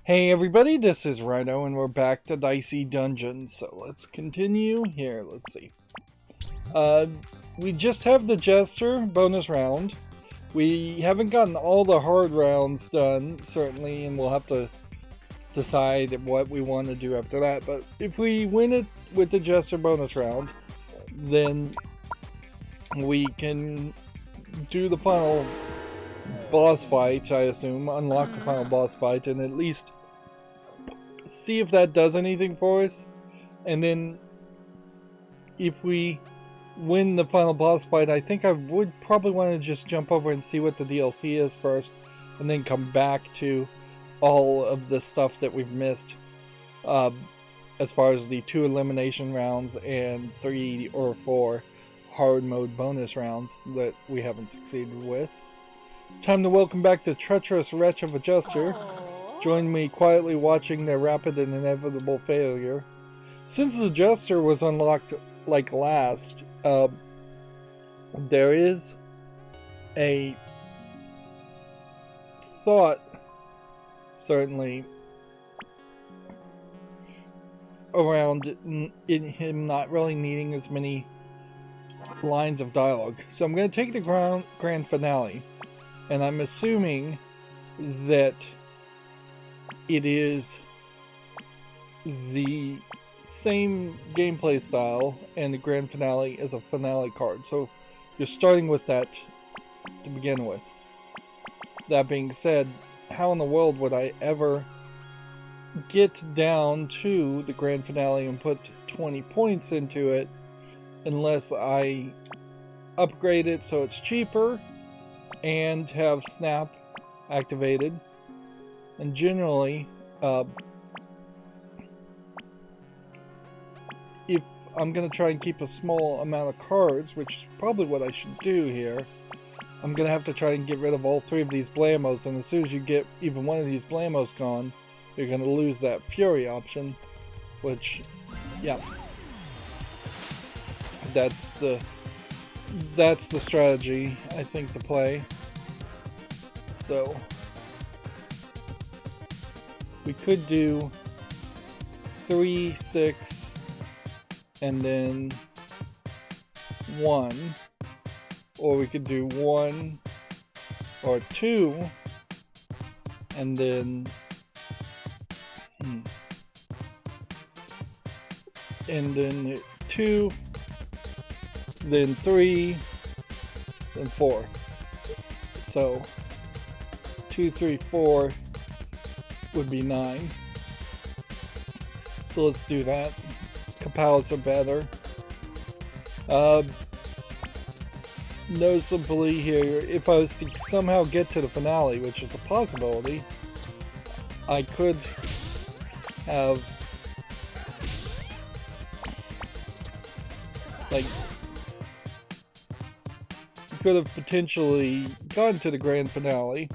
Hey everybody, this is Rydo and we're back to Dicey Dungeons. So let's continue here. Let's see. We just have the Jester bonus round. We haven't gotten all the hard rounds done, certainly, and we'll have to decide what we want to do after that. But if we win it with the Jester bonus round, then we can do the final boss fight, I assume, unlock the final boss fight, and at least see if that does anything for us. And then if we win the final boss fight, I think I would probably want to just jump over and see what the DLC is first, and then come back to all of the stuff that we've missed, as far as the 2 elimination rounds and 3 or 4 hard mode bonus rounds that we haven't succeeded with. It's time to welcome back the treacherous wretch of a Jester. Join me quietly watching their rapid and inevitable failure. Since the Jester was unlocked like last, there is a thought, certainly, around in him not really needing as many lines of dialogue. So I'm going to take the grand finale, and I'm assuming that it is the same gameplay style, and the grand finale is a finale card. So you're starting with that to begin with. That being said, how in the world would I ever get down to the grand finale and put 20 points into it unless I upgrade it so it's cheaper and have Snap activated? And generally, if I'm going to try and keep a small amount of cards, which is probably what I should do here, I'm going to have to try and get rid of all 3 of these blamos, and as soon as you get even one of these blamos gone, you're going to lose that Fury option, which, yeah, that's the strategy, I think, to play. So we could do 3, 6, and then 1, or we could do 1 or 2, and then and then 2, then 3, then 4. So 2, 3, 4 would be 9. So let's do that. Kapalas are better. Noticeably here, if I was to somehow get to the finale, which is a possibility, I could have potentially gone to the grand finale,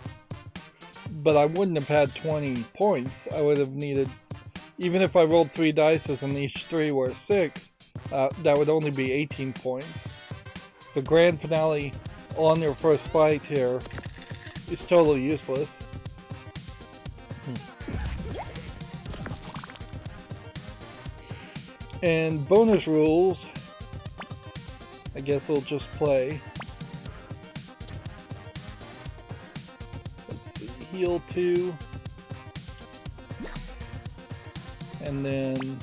but I wouldn't have had 20 points. I would have needed, even if I rolled 3 dice and each 3 were 6, that would only be 18 points. So grand finale on their first fight here is totally useless. And bonus rules, I guess I'll just play. Heal 2, and then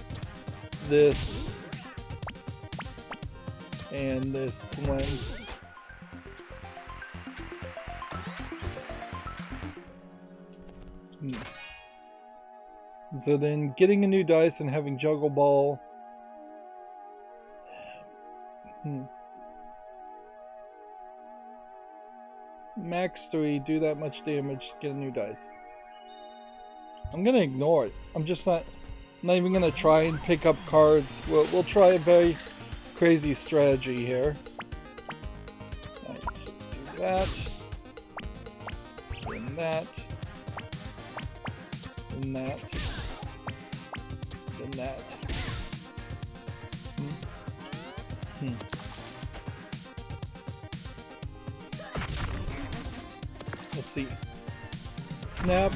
this, and this to win. So then getting a new dice and having Juggle Ball. Max 3, do that much damage, get a new dice. I'm gonna ignore it. I'm just not even gonna try and pick up cards. We'll try a very crazy strategy here. Alright, so do that. Then that. Then that. Then that. Let's see. Snap.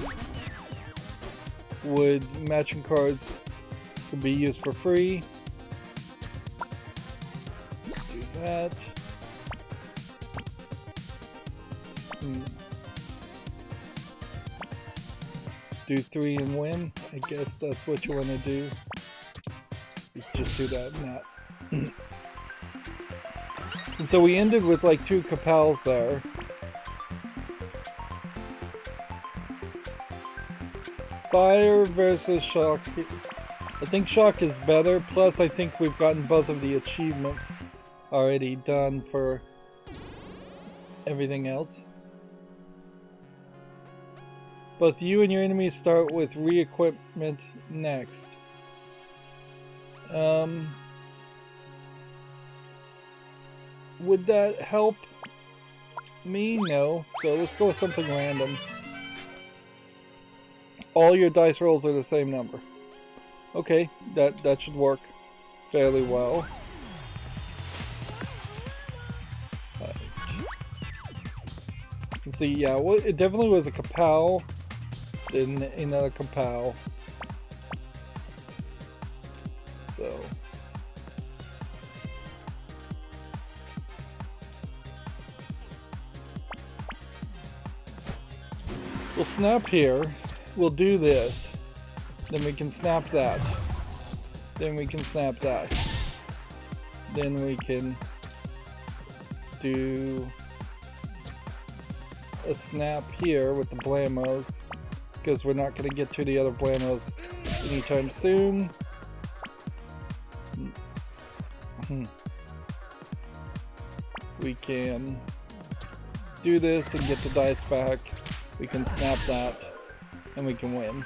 would matching cards could be used for free. Do that. Do 3 and win. I guess that's what you want to do. Let's just do that and that. And so we ended with like 2 Capals there. Fire versus Shock. I think Shock is better. Plus, I think we've gotten both of the achievements already done for everything else. Both you and your enemies start with re-equipment next. Would that help me? No. So let's go with something random. All your dice rolls are the same number. Okay, that should work fairly well. Right. Let's see, yeah, well, it definitely was a Capal, then another Capal. So we'll snap here. We'll do this. Then we can snap that. Then we can snap that. Then we can do a snap here with the Blamos, because we're not going to get to the other Blamos anytime soon. We can do this and get the dice back. We can snap that. And we can win.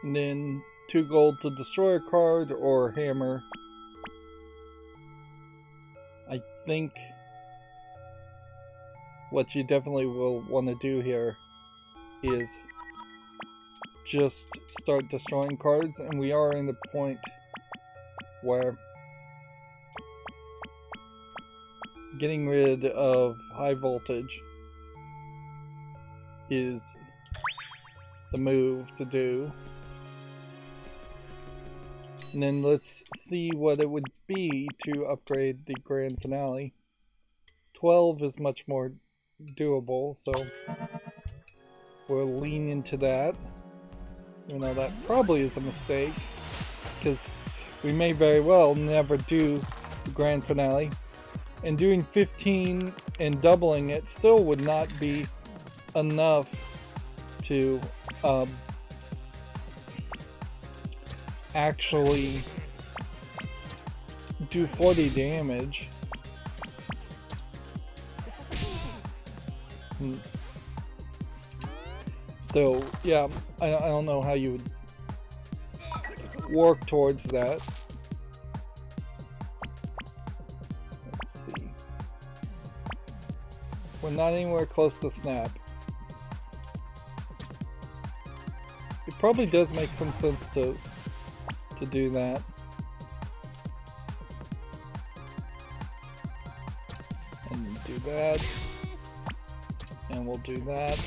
And then 2 gold to destroy a card or hammer. I think what you definitely will want to do here is just start destroying cards, and we are in the point where getting rid of high voltage is the move to do. And then let's see what it would be to upgrade the grand finale. 12 is much more doable, so we'll lean into that. You know, that probably is a mistake, because we may very well never do the grand finale. And doing 15 and doubling it still would not be enough to actually do 40 damage. So yeah, I don't know how you would work towards that. We're not anywhere close to snap. It probably does make some sense to do that. And do that. And we'll do that.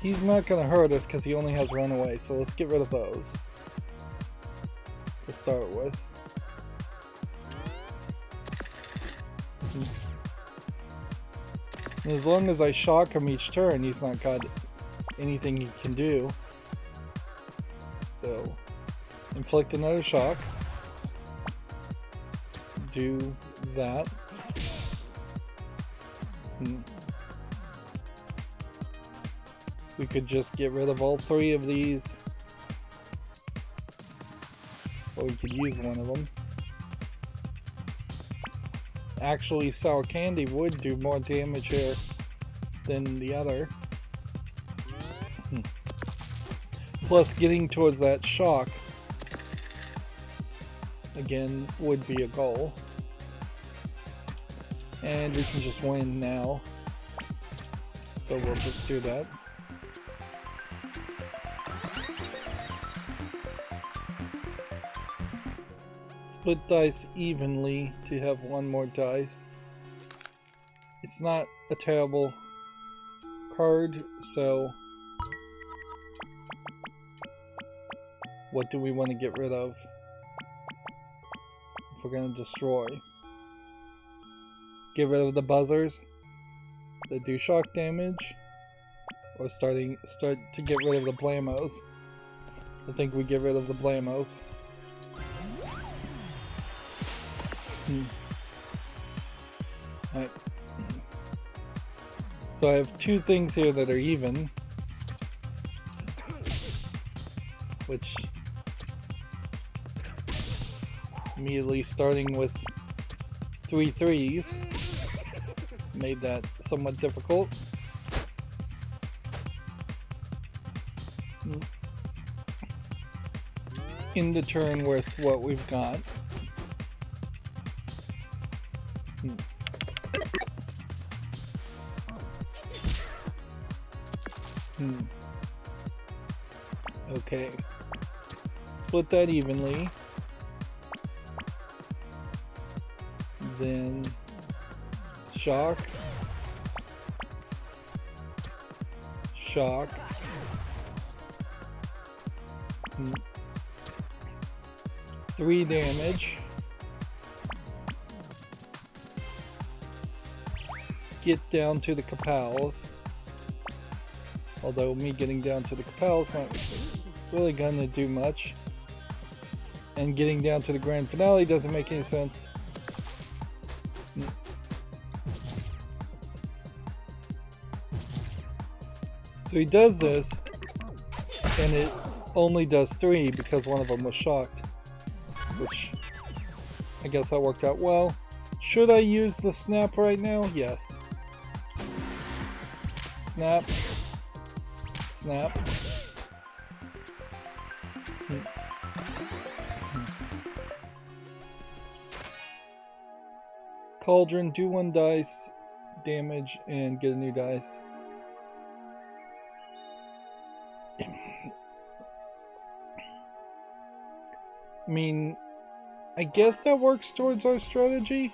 He's not going to hurt us because he only has runaway, so let's get rid of those to start with. And as long as I shock him each turn, he's not got anything he can do. So, inflict another shock. Do that. We could just get rid of all 3 of these. Or we could use one of them. Actually, sour candy would do more damage here than the other. Plus, getting towards that shock again would be a goal. And we can just win now. So we'll just do that. split dice evenly to have one more dice. It's not a terrible card, so what do we want to get rid of if we're going to destroy? Get rid of the buzzers that do shock damage, or start to get rid of the blamos. I think we get rid of the blamos. Alright. So I have two things here that are even, which immediately starting with 3 threes made that somewhat difficult. It's in the turn with what we've got. Okay. Split that evenly. Then shock. Shock. 3 damage. Let's get down to the Capals. Although me getting down to the Capals not really gonna do much. And getting down to the grand finale doesn't make any sense. So he does this, and it only does 3 because one of them was shocked. Which, I guess that worked out well. Should I use the snap right now? Yes. Snap. Snap. Cauldron, do 1 dice damage and get a new dice. I mean, I guess that works towards our strategy,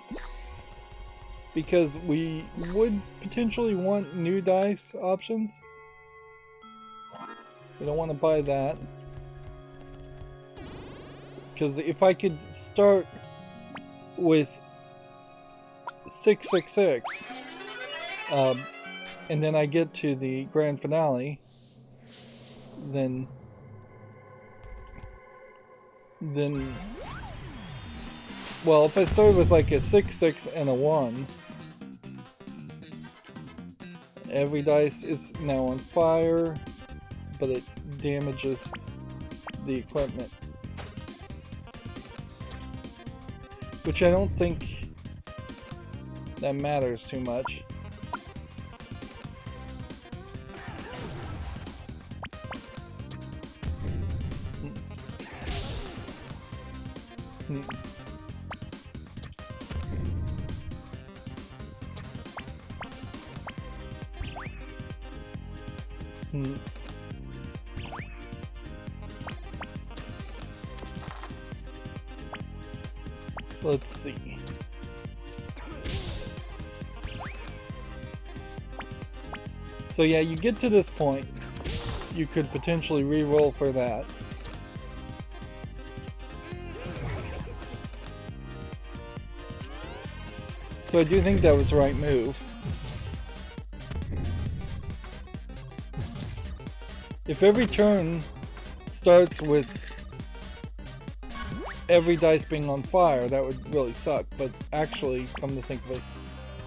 because we would potentially want new dice options. We don't want to buy that, because if I could start with 666 and then I get to the grand finale, then well, if I started with like a 6/6 and a 1, every dice is now on fire, but it damages the equipment, which I don't think that matters too much. Let's see. So yeah, you get to this point, you could potentially re-roll for that. So I do think that was the right move. If every turn starts with every dice being on fire, that would really suck. But actually, come to think of it,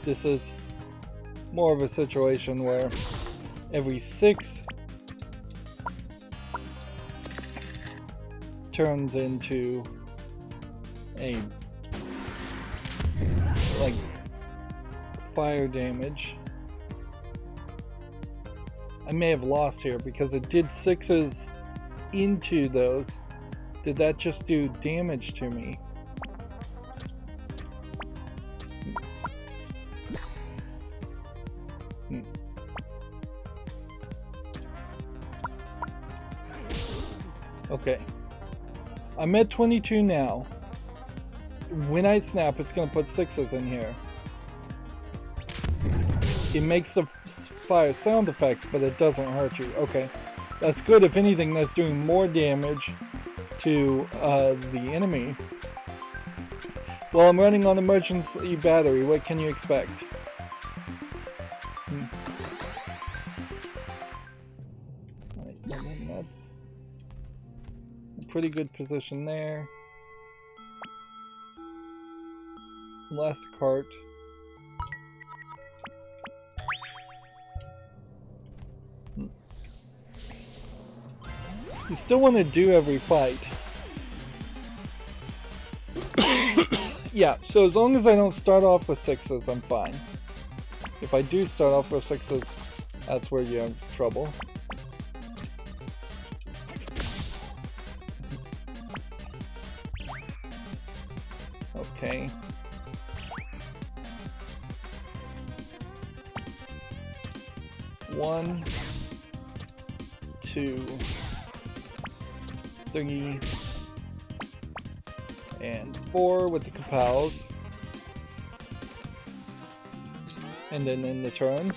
this is more of a situation where every 6 turns into a like fire damage. I may have lost here because it did 6s into those. Did that just do damage to me? Okay. I'm at 22 now. when I snap, it's going to put 6s in here. It makes the fire sound effect, but it doesn't hurt you. Okay, that's good. If anything, that's doing more damage to the enemy. Well, I'm running on emergency battery. What can you expect? Right, and that's a pretty good position there. Last cart. You still want to do every fight. Yeah, so as long as I don't start off with 6s, I'm fine. If I do start off with 6s, that's where you have trouble. Okay. One, 2, 3, and 4 with the kapals. And then in the turn.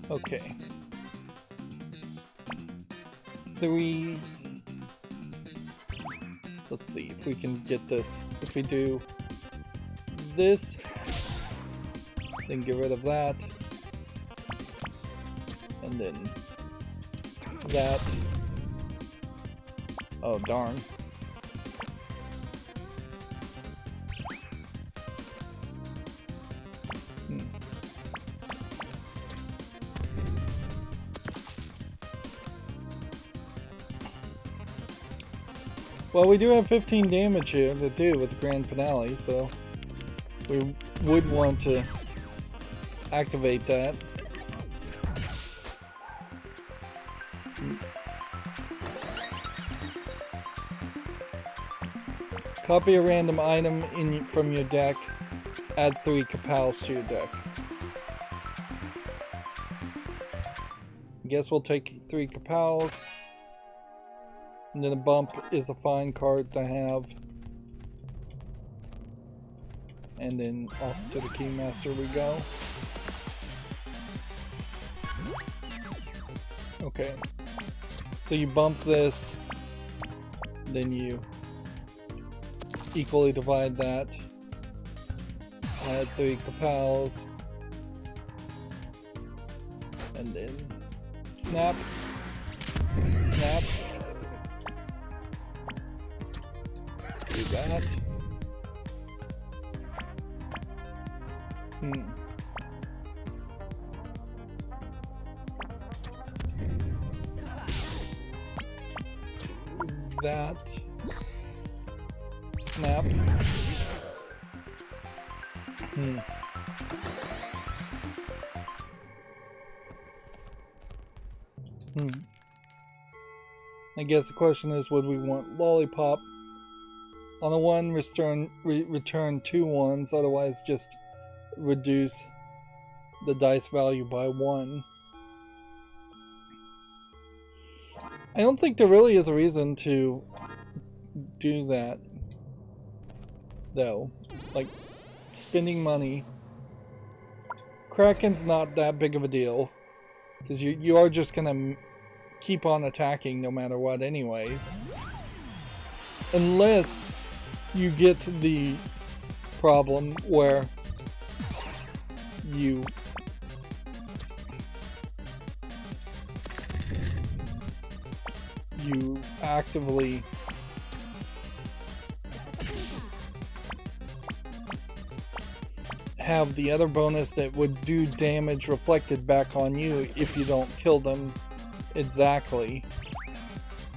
Okay. 3. Let's see if we can get this. If we do this, then get rid of that, and then that. Oh, darn. Well, we do have 15 damage here to do with the grand finale, so we would want to activate that. Copy a random item from your deck. Add 3 kapals to your deck. Guess we'll take 3 kapals. And then a bump is a fine card to have. And then off to the Keymaster we go. Okay. So you bump this, then you equally divide that. Add 3 kapals. And then snap. Snap. Do that. That. Snap. I guess the question is, would we want lollipop? On the 1, return 2 1s, otherwise just reduce the dice value by 1. I don't think there really is a reason to do that, though. Like, spending money. Kraken's not that big of a deal, because you are just gonna keep on attacking no matter what anyways. Unless you get the problem where you actively have the other bonus that would do damage reflected back on you if you don't kill them exactly.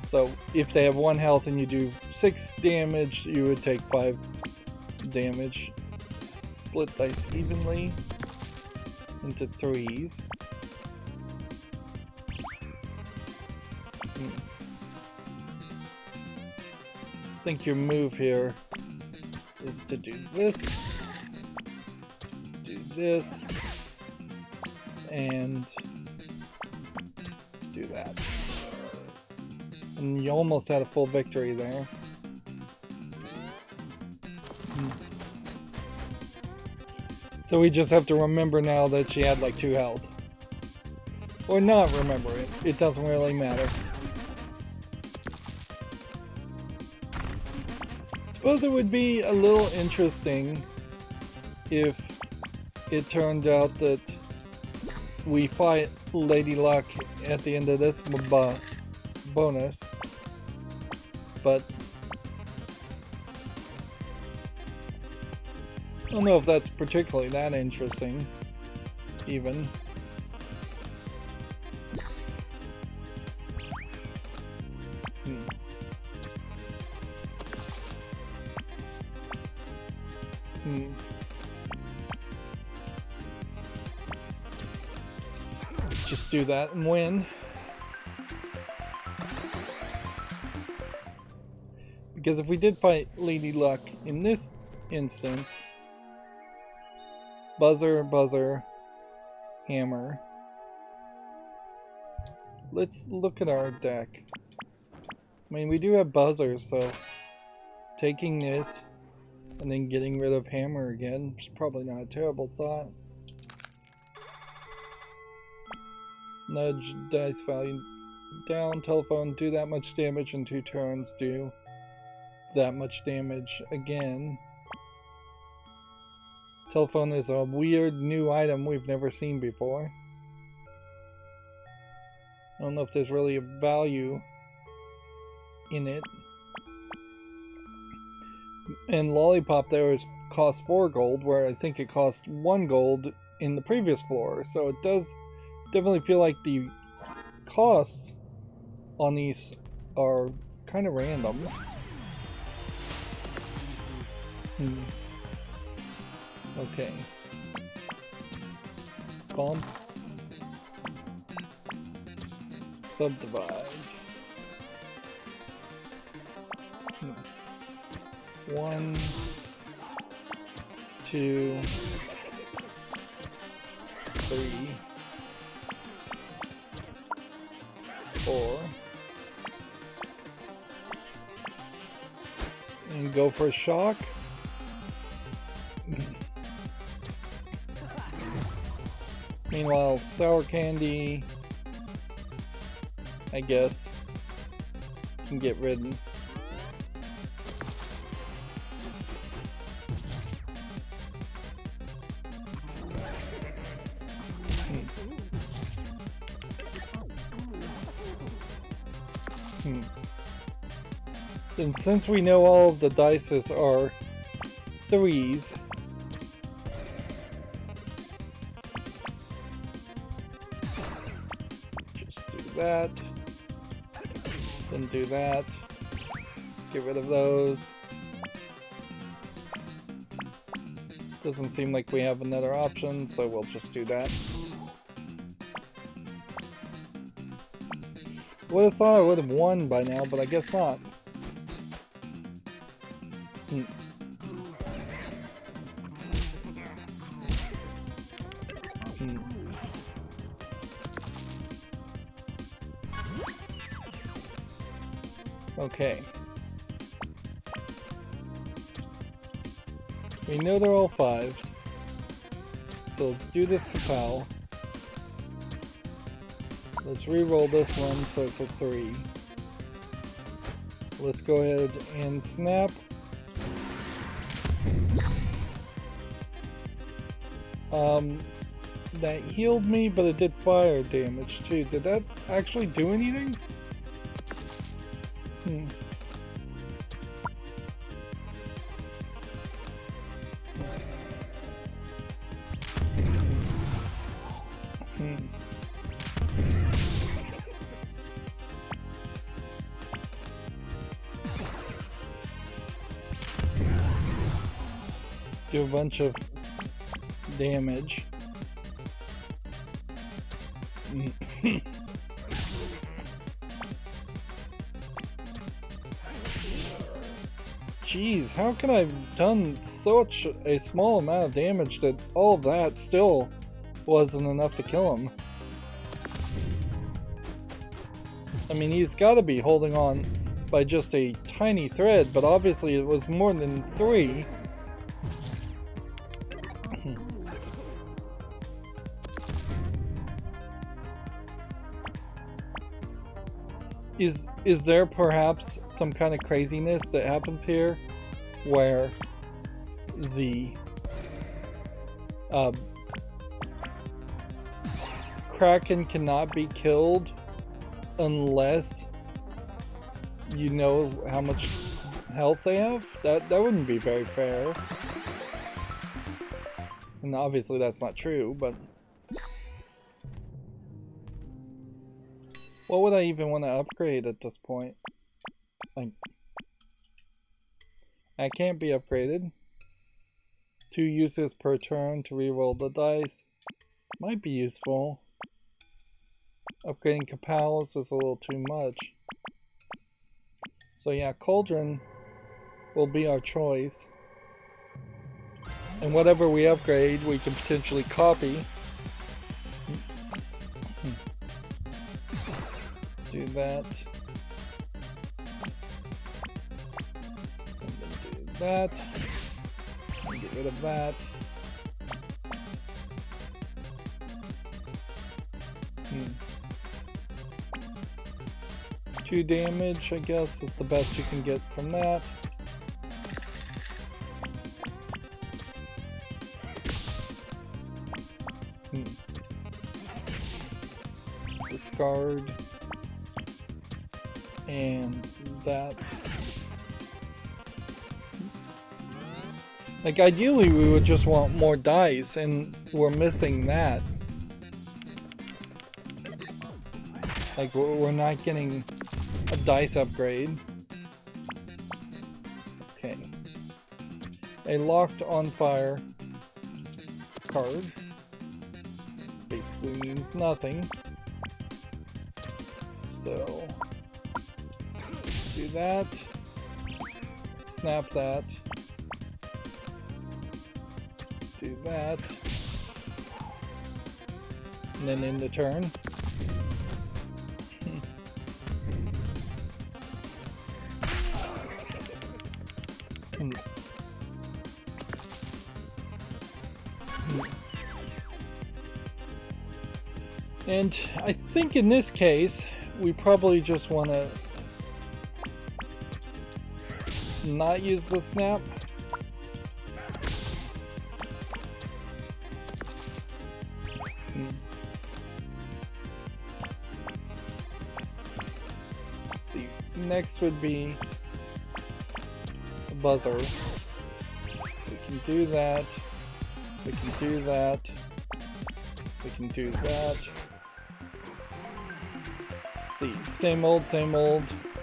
So if they have 1 health and you do 6 damage, you would take 5 damage. Split dice evenly into 3s. I think your move here is to do this, and do that. And you almost had a full victory there. So we just have to remember now that she had like 2 health. Or not remember it. It doesn't really matter. Suppose it would be a little interesting if it turned out that we fight Lady Luck at the end of this bonus. But I don't know if that's particularly that interesting, even. Just do that and win. Because if we did fight Lady Luck in this instance, buzzer, buzzer, hammer. Let's look at our deck. I mean, we do have buzzers, so taking this and then getting rid of hammer again is probably not a terrible thought. Nudge dice value down, telephone, do that much damage in 2 turns, do that much damage again. Telephone is a weird new item we've never seen before. I don't know if there's really a value in it. And Lollipop there costs 4 gold, where I think it cost 1 gold in the previous floor, so it does definitely feel like the costs on these are kind of random. Okay. Bump. Subdivide. 1, 2, 3, 4, and go for a shock. Meanwhile, sour candy, I guess, can get ridden. And since we know all of the dices are 3s, just do that, then do that, get rid of those. Doesn't seem like we have another option, so we'll just do that. Would have thought I would have won by now, but I guess not. Okay. We know they're all 5s. So let's do this for Pal. Let's re-roll this one so it's a 3. Let's go ahead and snap. That healed me, but it did fire damage too. Did that actually do anything? Do a bunch of damage. Jeez, how can I have done such a small amount of damage that all of that still wasn't enough to kill him. I mean, he's got to be holding on by just a tiny thread, but obviously it was more than 3. Is there perhaps some kind of craziness that happens here where the Kraken cannot be killed unless you know how much health they have? That wouldn't be very fair. And obviously that's not true, but what would I even want to upgrade at this point? Like, I can't be upgraded. 2 uses per turn to reroll the dice. Might be useful. Upgrading Capals is a little too much. So yeah, Cauldron will be our choice. And whatever we upgrade, we can potentially copy. Do that. And then do that. And get rid of that. 2 damage, I guess, is the best you can get from that. Discard. And that. Like, ideally we would just want more dice, and we're missing that. Like, we're not getting a dice upgrade. Okay. A locked on fire card basically means nothing. So do that. Snap that. Do that. And then end the turn. And I think in this case, we probably just want to not use the snap. Let's see, next would be a buzzer. So we can do that. We can do that. We can do that. See, same old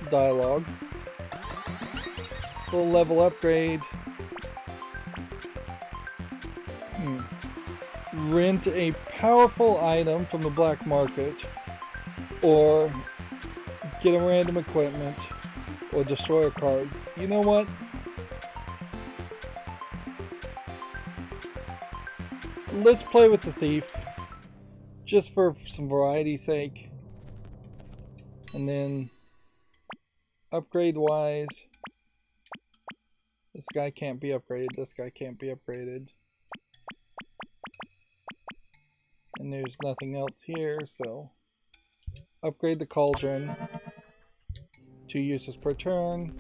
dialogue. Full level upgrade. Rent a powerful item from the black market, or get a random equipment, or destroy a card. You know what? Let's play with the thief, just for some variety's sake. And then, upgrade wise, this guy can't be upgraded, this guy can't be upgraded. And there's nothing else here, so upgrade the Cauldron. 2 uses per turn.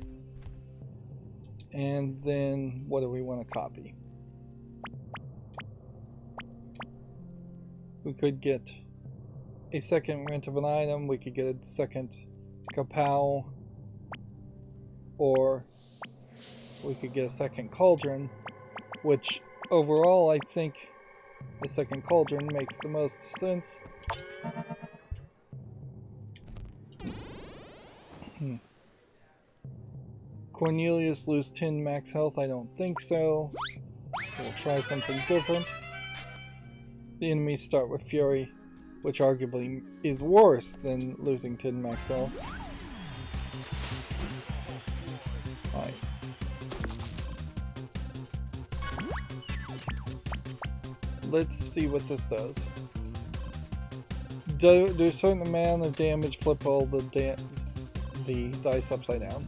And then, what do we want to copy? We could get a second rent of an item, we could get a second Kapow, or we could get a second Cauldron, which overall I think the second Cauldron makes the most sense. Cornelius lose 10 max health? I don't think so. So we'll try something different. The enemies start with Fury, which arguably is worse than losing 10 max health. Alright. let's see what this does. Do a certain amount of damage, flip all the dice upside down.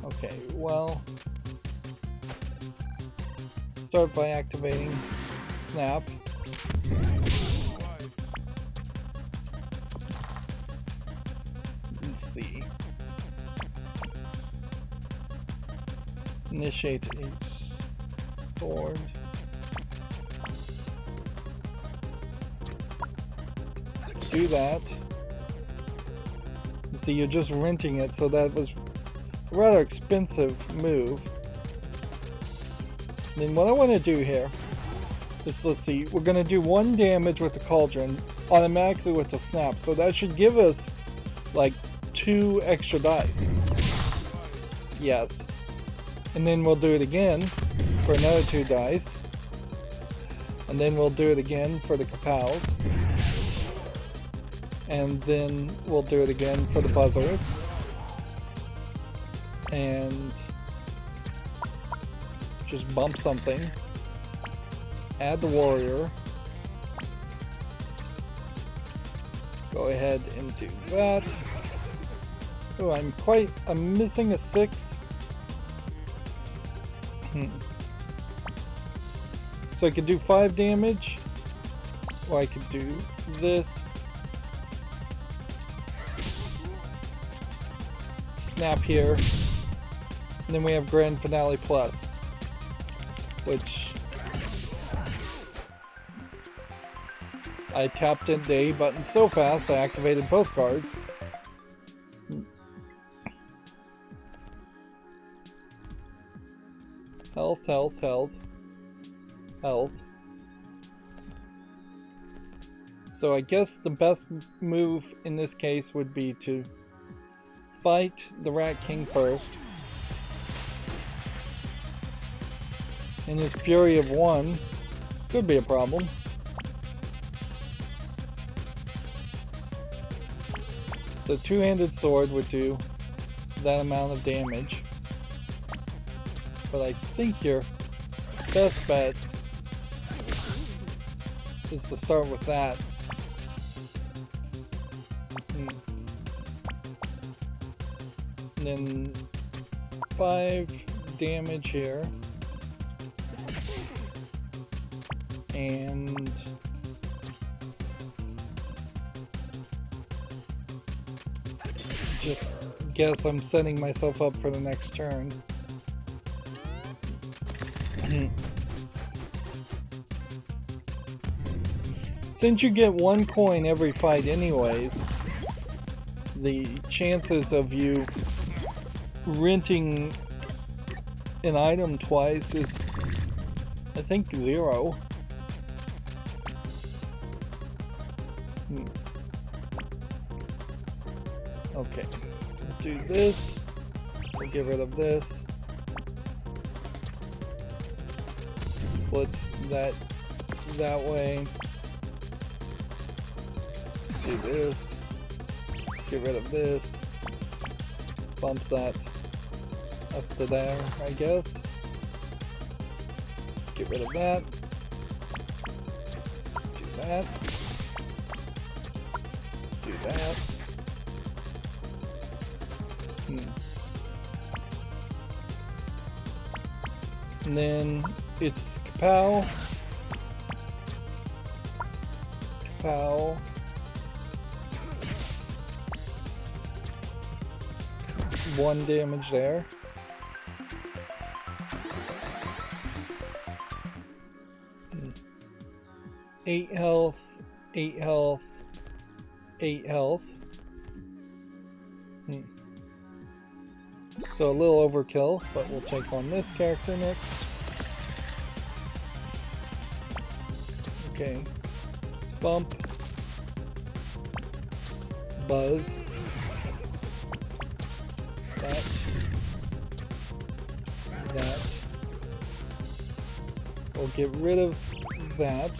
Okay, well, start by activating snap. Let's see. Initiate a sword. Let's do that. See, you're just renting it, so that was a rather expensive move. Then what I want to do here is, let's see, we're going to do 1 damage with the cauldron automatically with the snap, so that should give us like 2 extra dice. Yes. And then we'll do it again for another 2 dice. And then we'll do it again for the kapows. And then we'll do it again for the buzzers. And just bump something. Add the warrior. Go ahead and do that. Oh, I'm missing a 6. So I could do 5 damage, or I could do this. Snap here. And then we have Grand Finale Plus, which I tapped in the A button so fast I activated both cards. Health, health, health, health. So I guess the best move in this case would be to fight the Rat King first. And his Fury of 1 could be a problem. So two-handed sword would do that amount of damage. But I think your best bet is to start with that. And then 5 damage here. And just guess I'm setting myself up for the next turn. Since you get 1 coin every fight anyways, the chances of you renting an item twice is, I think, 0. Okay, we'll do this, we'll get rid of this, split that way, do this, get rid of this, bump that up to there, I guess, get rid of that, do that, do that. And then it's kapow, kapow, 1 damage there. And 8 health, 8 health, 8 health. So a little overkill, but we'll take on this character next. Okay. Bump. Buzz. That. That. We'll get rid of that.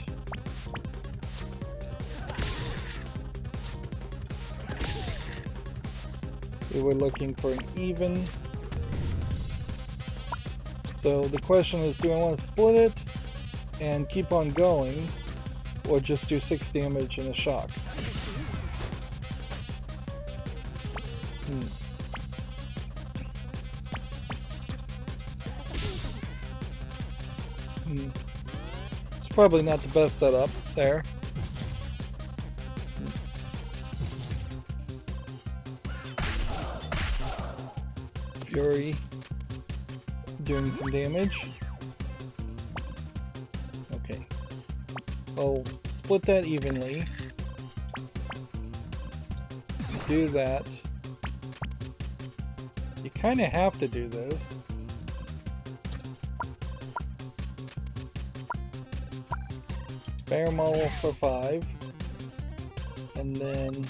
We were looking for an even. So the question is, do I want to split it and keep on going, or just do 6 damage in a shock. It's probably not the best setup there. Fury doing some damage. Okay. Oh, split that evenly. Do that. You kind of have to do this. Bear model for 5. And then...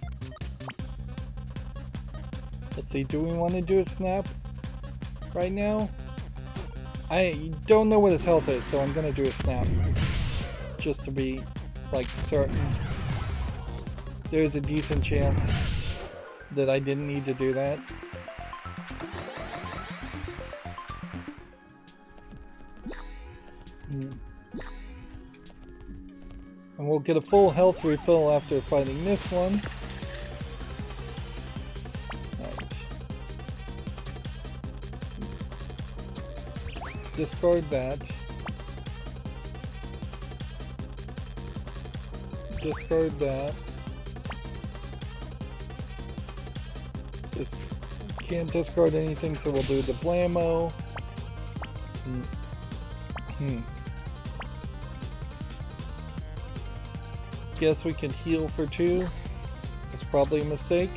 let's see, do we want to do a snap right now? I don't know what his health is, so I'm gonna do a snap. Just to be, like, certain. There's a decent chance that I didn't need to do that. And we'll get a full health refill after fighting this one. Discard that. Discard that. This can't discard anything, so we'll do the blammo. Guess we can heal for 2. That's probably a mistake.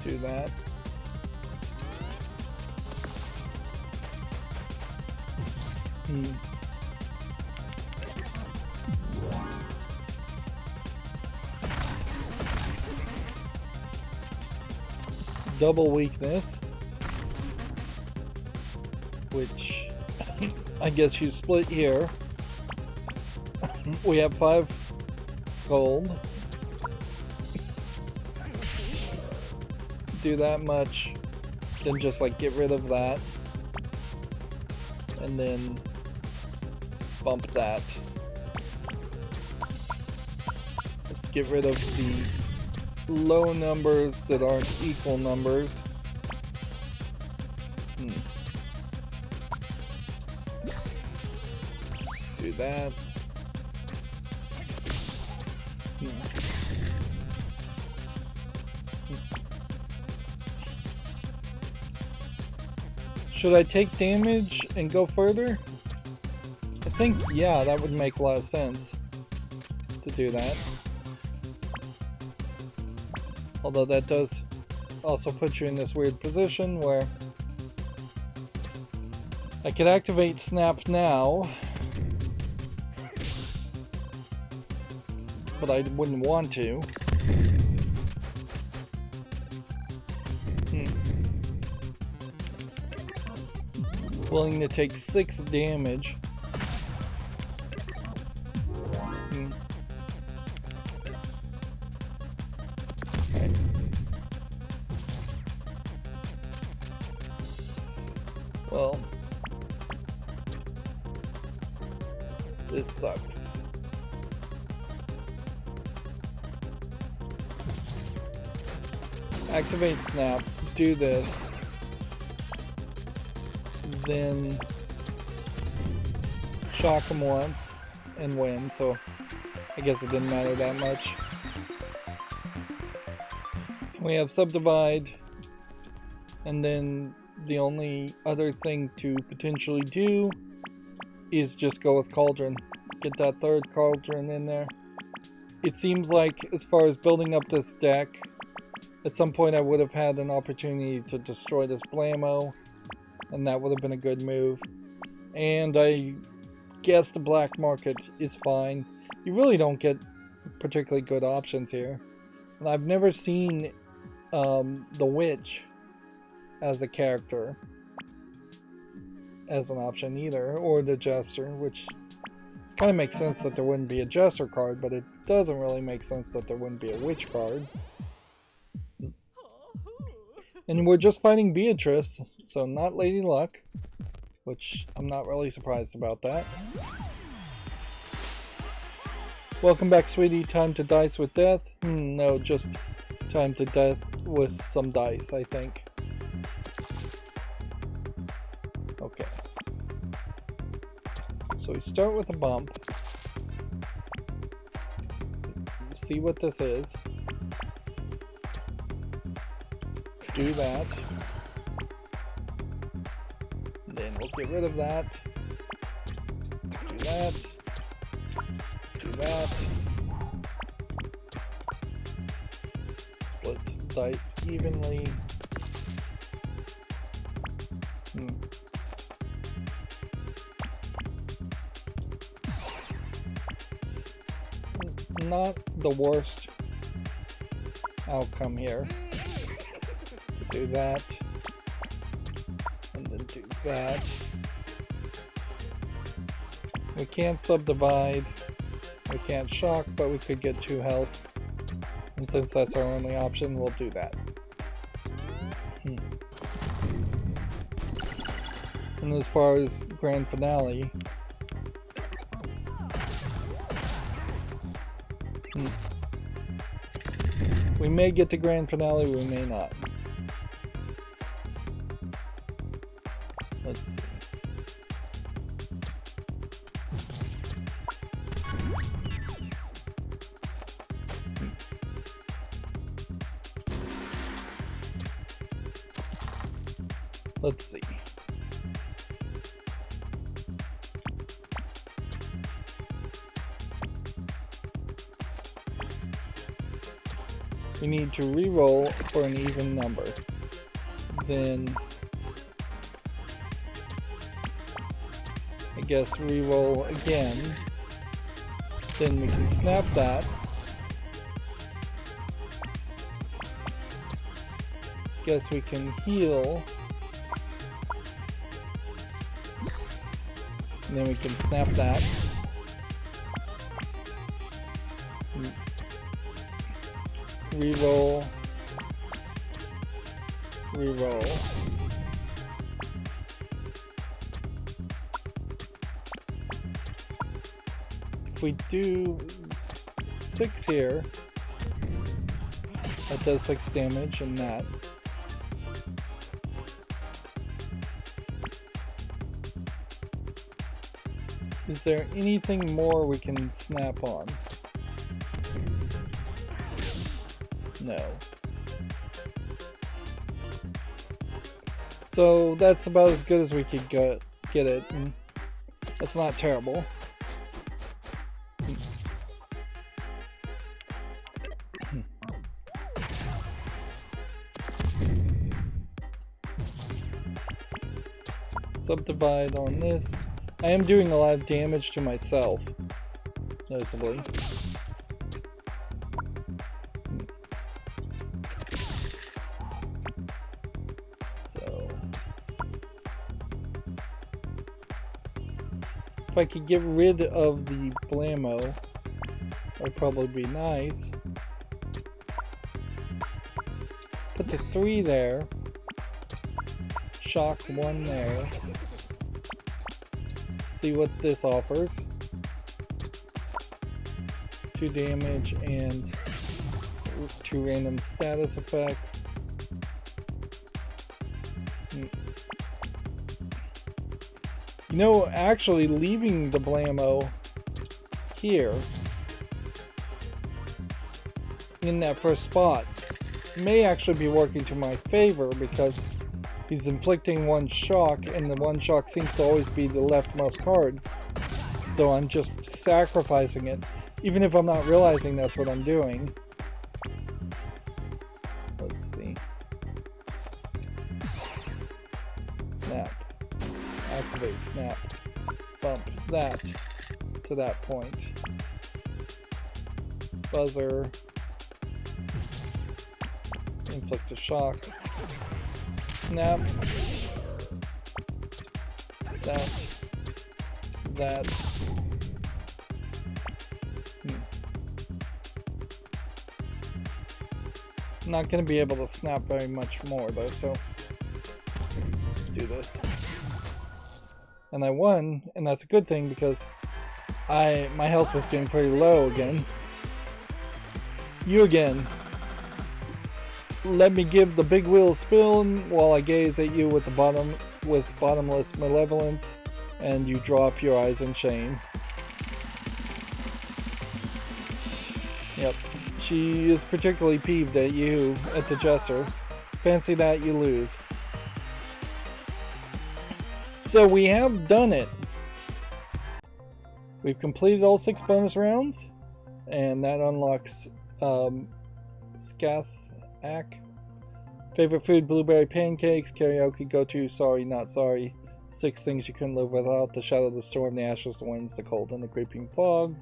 Do that. Double weakness, which I guess you split here. We have 5 gold. Do that much, then just like get rid of that, and then bump that. Let's get rid of the low numbers that aren't equal numbers. Do that. Should I take damage and go further? I think, yeah, that would make a lot of sense to do that. Although that does also put you in this weird position where I could activate Snap now, but I wouldn't want to. Willing to take 6 damage. Okay. Well, this sucks. Activate Snap, do this. Then shock him once and win, so I guess it didn't matter that much. We have Subdivide, and then the only other thing to potentially do is just go with Cauldron. Get that 3rd Cauldron in there. It seems like, as far as building up this deck, at some point I would have had an opportunity to destroy this Blammo, and that would have been a good move. And I guess the black market is fine. You really don't get particularly good options here. And I've never seen the Witch as a character as an option either, or the Jester, which kind of makes sense that there wouldn't be a Jester card, but it doesn't really make sense that there wouldn't be a Witch card. And we're just fighting Beatrice, so not Lady Luck, which I'm not really surprised about that. Welcome back, sweetie. Time to dice with death? No, just time to death with some dice, I think. Okay. So we start with a bump. See what this is. Do that. Then we'll get rid of that. Do that. Do that. Split dice evenly. Not the worst outcome here. Do that. And then do that. We can't subdivide. We can't shock, but we could get 2 health. And since that's our only option, we'll do that. And as far as grand finale, we may get to grand finale, we may not. Let's see. Let's see. We need to re-roll for an even number. Then I guess re-roll again. Then we can snap that. Guess we can heal. And then we can snap that. Reroll. Reroll. If we do 6 here, that does 6 damage and that. Is there anything more we can snap on? No. So that's about as good as we could get it. And that's not terrible. Subdivide on this. I am doing a lot of damage to myself, noticeably. So, if I could get rid of the blammo, that would probably be nice. Let's put the 3 there. Shock 1 there. See what this offers. 2 damage and 2 random status effects. You know, actually leaving the blammo here in that first spot may actually be working to my favor because he's inflicting 1 shock, and the 1 shock seems to always be the leftmost card. So I'm just sacrificing it, even if I'm not realizing that's what I'm doing. Let's see. Snap. Activate snap. Bump that to that point. Buzzer. Inflict a shock. Snap. That. I'm not going to be able to snap very much more though, so let's do this. And I won, and that's a good thing because my health was getting pretty low again. You again. Let me give the big wheel a spin while I gaze at you with bottomless malevolence, and you drop your eyes in shame. Yep. She is particularly peeved at you, at the Jester. Fancy that, you lose. So we have done it. We've completed all 6 bonus rounds, and that unlocks Scathak. Favorite food, blueberry pancakes. Karaoke, go-to, sorry, not sorry. 6 things you couldn't live without. The shadow, the storm, the ashes, the winds, the cold, and the creeping fog.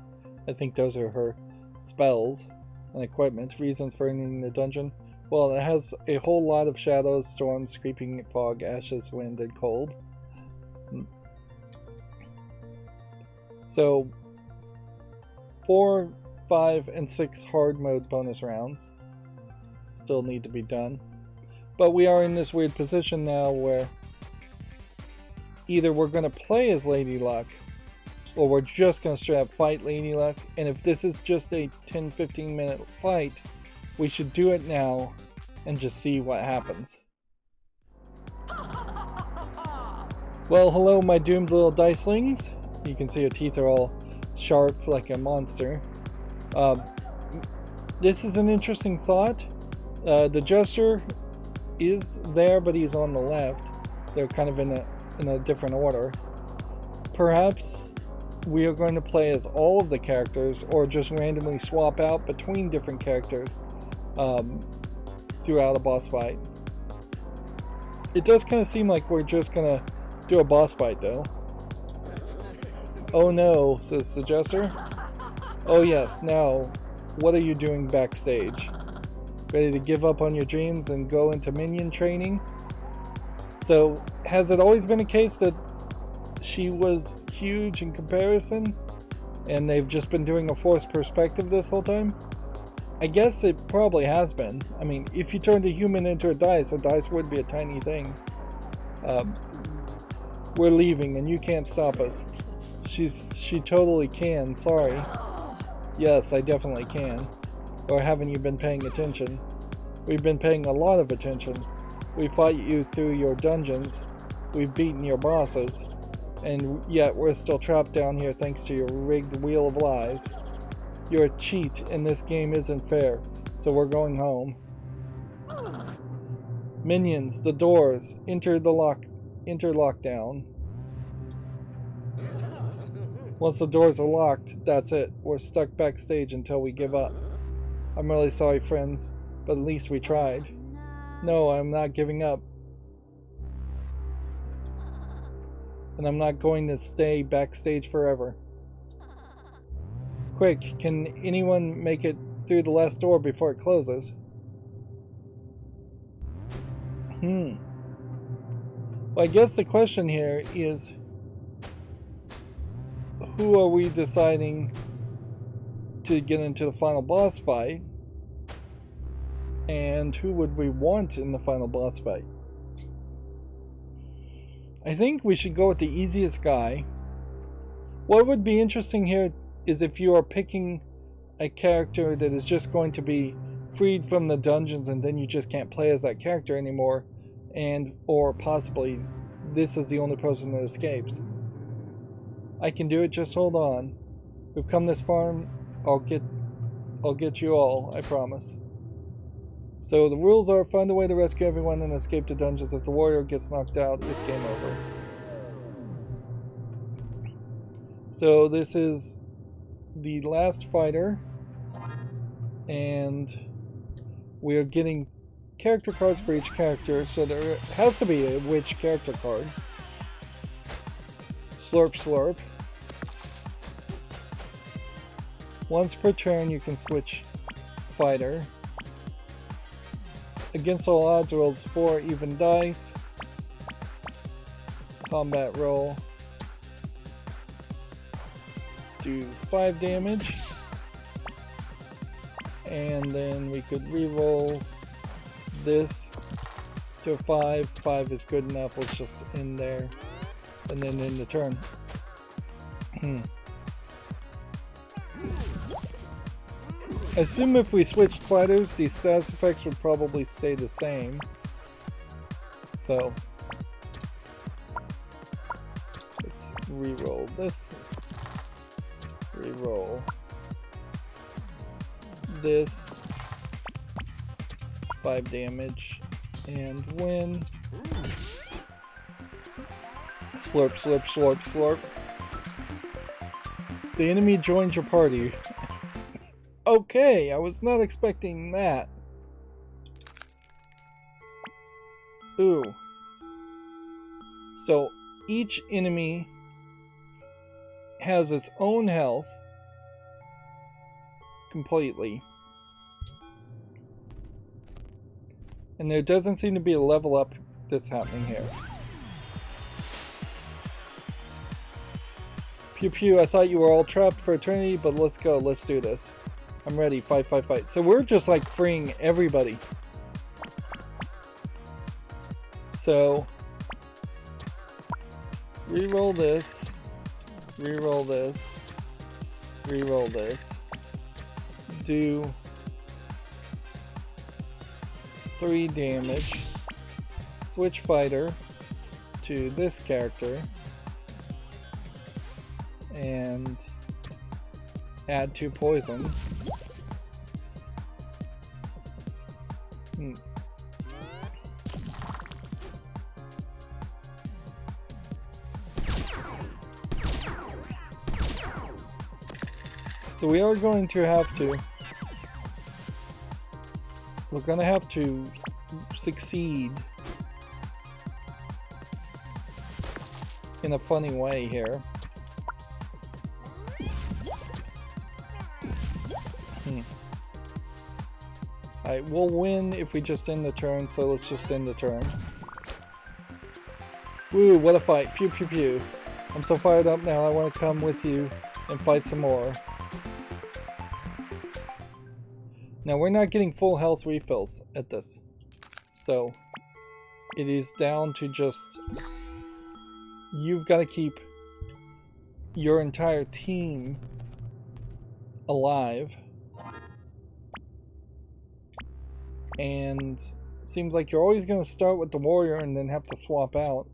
I think those are her spells and equipment. Reasons for entering the dungeon. Well, it has a whole lot of shadows, storms, creeping fog, ashes, wind, and cold. So 4, 5, and 6 hard mode bonus rounds still need to be done. But we are in this weird position now where either we're going to play as Lady Luck or we're just going to straight up fight Lady Luck. And if this is just a 10-15 minute fight, we should do it now and just see what happens. Well, hello my doomed little dicelings. You can see her teeth are all sharp like a monster. This is an interesting thought. The Jester is there, but he's on the left. They're kind of in a different order. Perhaps we are going to play as all of the characters, or just randomly swap out between different characters throughout a boss fight. It does kind of seem like we're just gonna do a boss fight though. Oh no, says the Jester. Oh yes, now, what are you doing backstage? Ready to give up on your dreams and go into minion training? So, has it always been a case that she was huge in comparison, and they've just been doing a forced perspective this whole time? I guess it probably has been. I mean, if you turned a human into a dice would be a tiny thing. We're leaving and you can't stop us. She totally can, sorry. Yes, I definitely can. Or haven't you been paying attention? We've been paying a lot of attention. We fought you through your dungeons. We've beaten your bosses. And yet we're still trapped down here thanks to your rigged wheel of lies. You're a cheat and this game isn't fair. So we're going home. Minions, the doors. Enter lockdown. Once the doors are locked, that's it. We're stuck backstage until we give up. I'm really sorry, friends, but at least we tried. No, I'm not giving up. And I'm not going to stay backstage forever. Quick, can anyone make it through the last door before it closes? Well, I guess the question here is, who are we deciding to get into the final boss fight? And who would we want in the final boss fight? I think we should go with the easiest guy. What would be interesting here is if you are picking a character that is just going to be freed from the dungeons and then you just can't play as that character anymore, and or possibly this is the only person that escapes. I can do it, just hold on. We've come this far, I'll get you all, I promise. So the rules are find a way to rescue everyone and escape the dungeons. If the warrior gets knocked out, it's game over. So this is the last fighter, and we are getting character cards for each character, so there has to be a witch character card. Slurp slurp. Once per turn you can switch fighter. Against all odds rolls 4 even dice. Combat roll. Do 5 damage. And then we could reroll this to a 5. 5 is good enough. Let's just end there. And then end the turn. I assume if we switched fighters, the status effects would probably stay the same. So let's re-roll this. Re-roll this. 5 damage. And win. Slurp, slurp, slurp, slurp. The enemy joins your party. Okay, I was not expecting that. Ooh. So each enemy has its own health completely. And there doesn't seem to be a level up that's happening here. Pew pew, I thought you were all trapped for eternity, but let's go, let's do this. I'm ready, fight, fight, fight. So we're just like freeing everybody. So, re-roll this, re-roll this, re-roll this. Do 3 damage. Switch fighter to this character. And add 2 poison. So we are going to have to... We're going to have to succeed in a funny way here. Alright, we'll win if we just end the turn, so let's just end the turn. Woo, what a fight. Pew pew pew. I'm so fired up now, I want to come with you and fight some more. Now we're not getting full health refills at this. So it is down to just... You've got to keep your entire team alive. And seems like you're always going to start with the warrior and then have to swap out,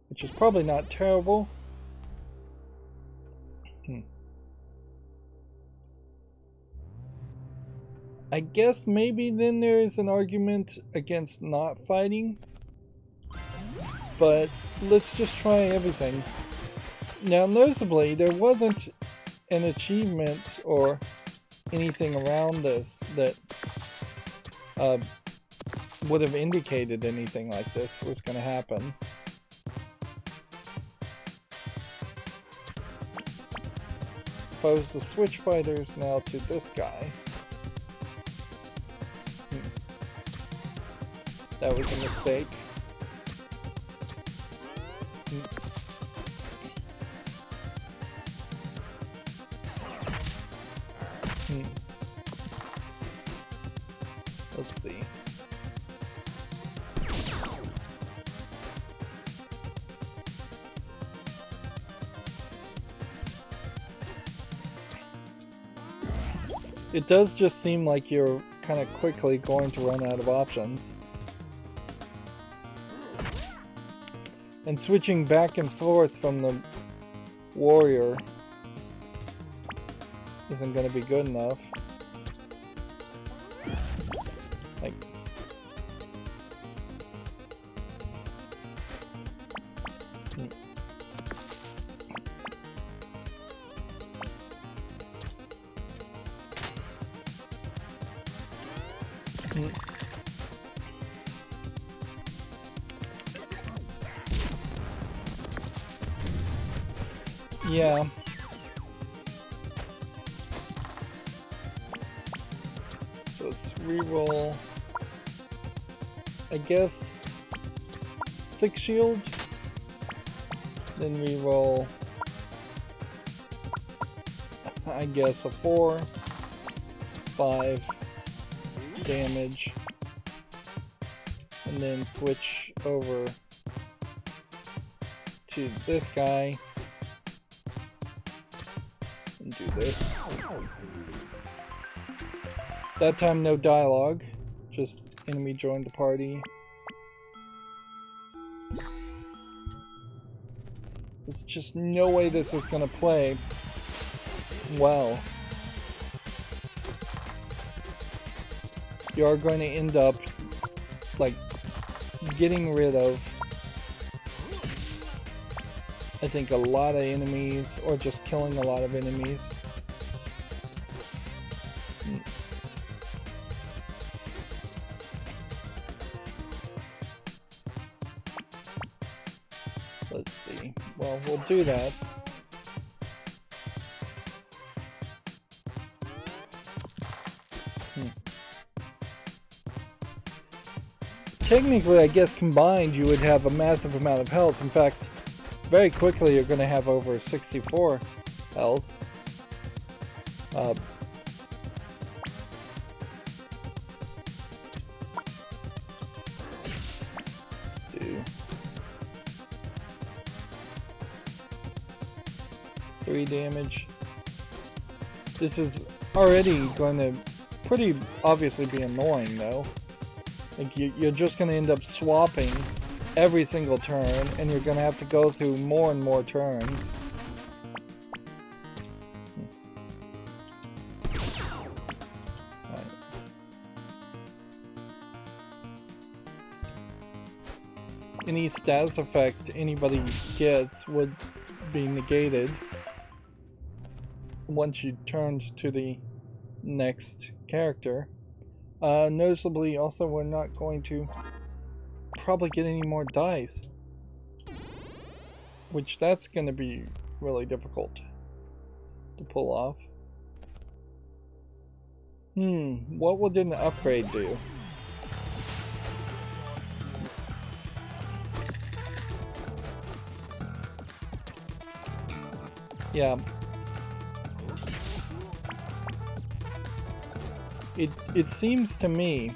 which is probably not terrible. I guess maybe then there is an argument against not fighting, but let's just try everything. Now noticeably there wasn't an achievement or anything around this that would have indicated anything like this was going to happen. If I was to switch fighters now to this guy, that was a mistake. Let's see. It does just seem like you're kind of quickly going to run out of options. And switching back and forth from the warrior isn't going to be good enough. Like, yeah. So let's reroll. I guess 6 shield. Then reroll. I guess a 4, 5 damage. and then switch over to this guy and do this. That time no dialogue, just enemy joined the party. There's just no way this is gonna play well. You are going to end up like getting rid of, I think, a lot of enemies, or just killing a lot of enemies. Let's see. Well, we'll do that. Technically, I guess combined you would have a massive amount of health. In fact, very quickly you're going to have over 64 health. Let's do 3 damage. This is already going to pretty obviously be annoying though. Like you're just going to end up swapping every single turn, and you're going to have to go through more and more turns. Right. Any status effect anybody gets would be negated once you turned to the next character. Noticeably, also, we're not going to probably get any more dice, which that's going to be really difficult to pull off. What would an upgrade do? Yeah. It seems to me...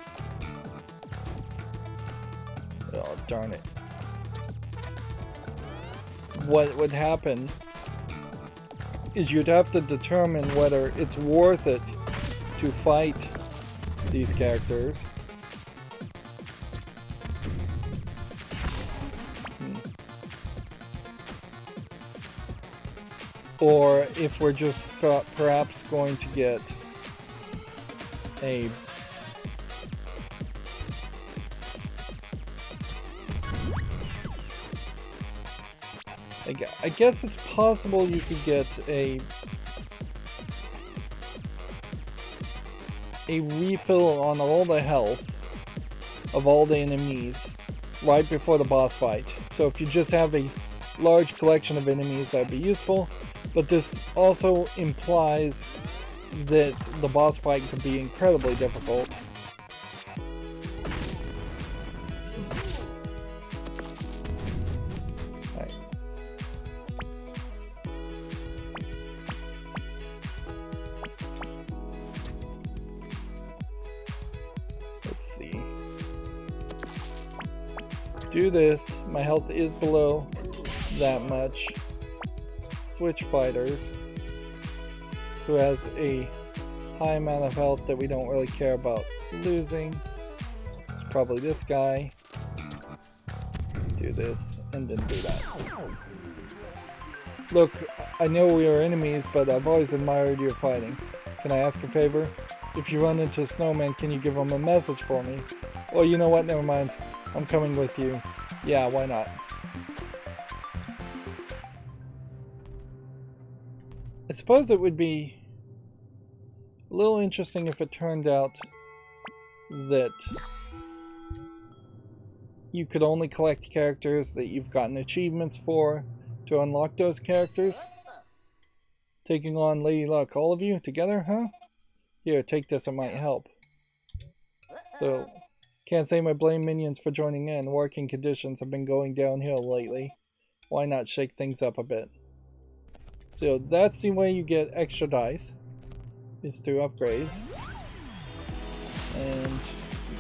Oh, darn it. What would happen is you'd have to determine whether it's worth it to fight these characters. Or if we're just perhaps going to get a I guess it's possible you could get a refill on all the health of all the enemies right before the boss fight. So if you just have a large collection of enemies, that'd be useful, but this also implies that the boss fight could be incredibly difficult. Right. Let's see. Do this. My health is below that much. Switch fighters. Who has a high amount of health that we don't really care about losing. It's probably this guy. Do this, and then do that. Look, I know we are enemies, but I've always admired your fighting. Can I ask a favor? If you run into a snowman, can you give him a message for me? Oh, you know what? Never mind. I'm coming with you. Yeah, why not? I suppose it would be a little interesting if it turned out that you could only collect characters that you've gotten achievements for to unlock those characters. Taking on Lady Luck, all of you together, huh? Here, take this, it might help. So, can't say my blame minions for joining in. Working conditions have been going downhill lately. Why not shake things up a bit? So that's the way you get extra dice, is through upgrades. And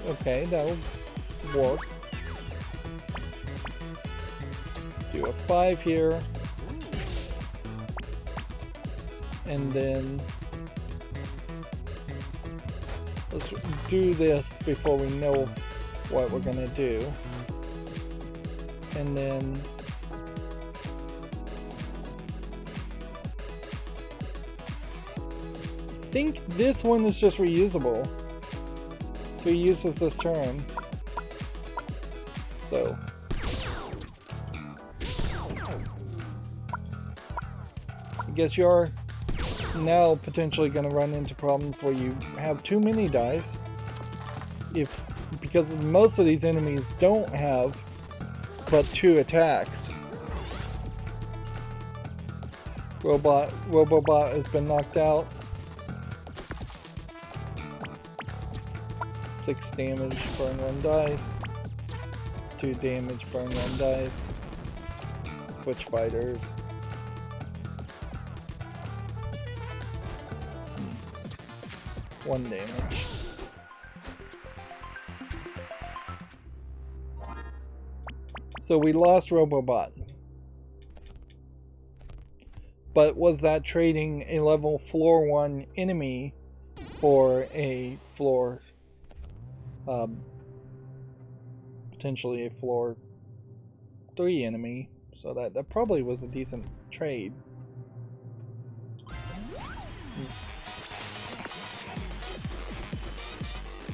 okay, that'll work. Do a 5 here. And then let's do this before we know what we're gonna do. And then I think this one is just reusable. So he uses this turn. So I guess you're now potentially going to run into problems where you have too many dice. Because most of these enemies don't have but 2 attacks. Robobot has been knocked out. 6 damage, burn 1 dice. 2 damage, burn 1 dice. Switch fighters. 1 damage. So we lost Robobot. But was that trading a level floor 1 enemy for a floor, potentially a floor 3 enemy? So that probably was a decent trade.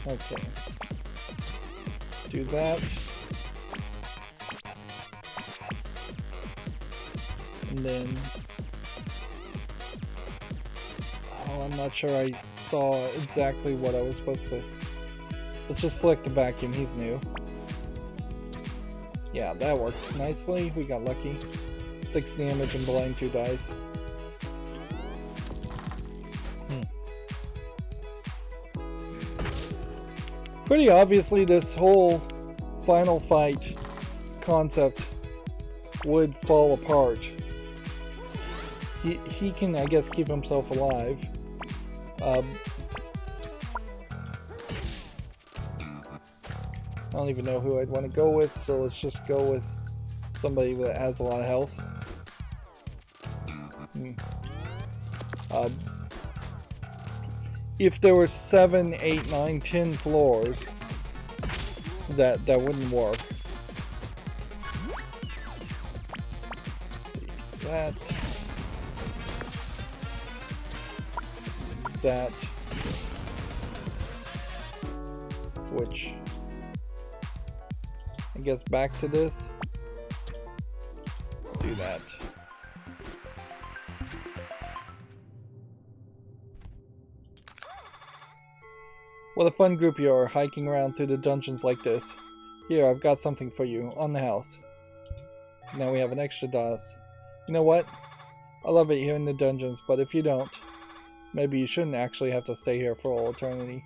Okay. Do that. And then... oh, I'm not sure I saw exactly what I was supposed to... let's just select the vacuum, he's new. Yeah, that worked nicely. We got lucky. 6 damage and blind 2 dice. Pretty obviously this whole final fight concept would fall apart. He can, I guess, keep himself alive. I don't even know who I'd want to go with, so let's just go with somebody that has a lot of health. If there were 7, 8, 9, 10 floors, that wouldn't work. Let's see. That. Switch. I guess back to this. Do that. What a fun group you are, hiking around through the dungeons like this. Here, I've got something for you, on the house. Now we have an extra DOS. You know what? I love it here in the dungeons, but if you don't, maybe you shouldn't actually have to stay here for all eternity.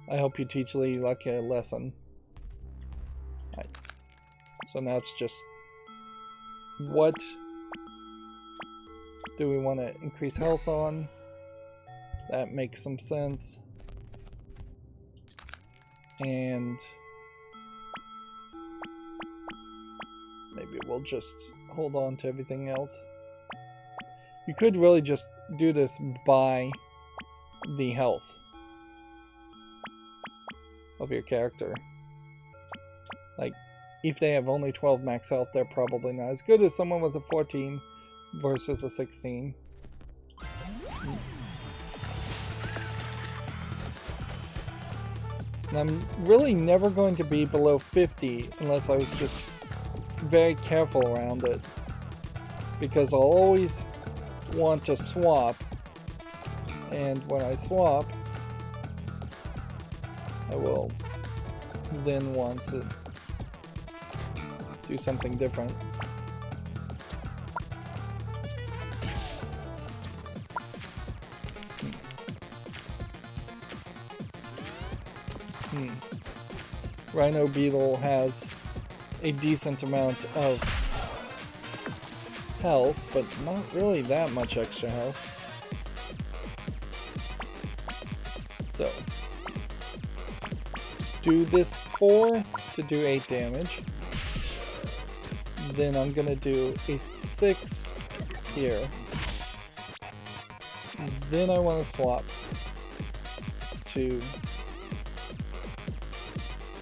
I hope you teach Lady Luck a lesson. Right. So now it's just... what do we want to increase health on? That makes some sense. And maybe we'll just hold on to everything else. You could really just do this by the health of your character. Like, if they have only 12 max health, they're probably not as good as someone with a 14 versus a 16. And I'm really never going to be below 50 unless I was just very careful around it. Because I'll always want to swap. And when I swap, I will then want to do something different. Rhino Beetle has a decent amount of health, but not really that much extra health. So, do this 4 to do 8 damage. Then I'm gonna do a 6 here. Then I want to swap to,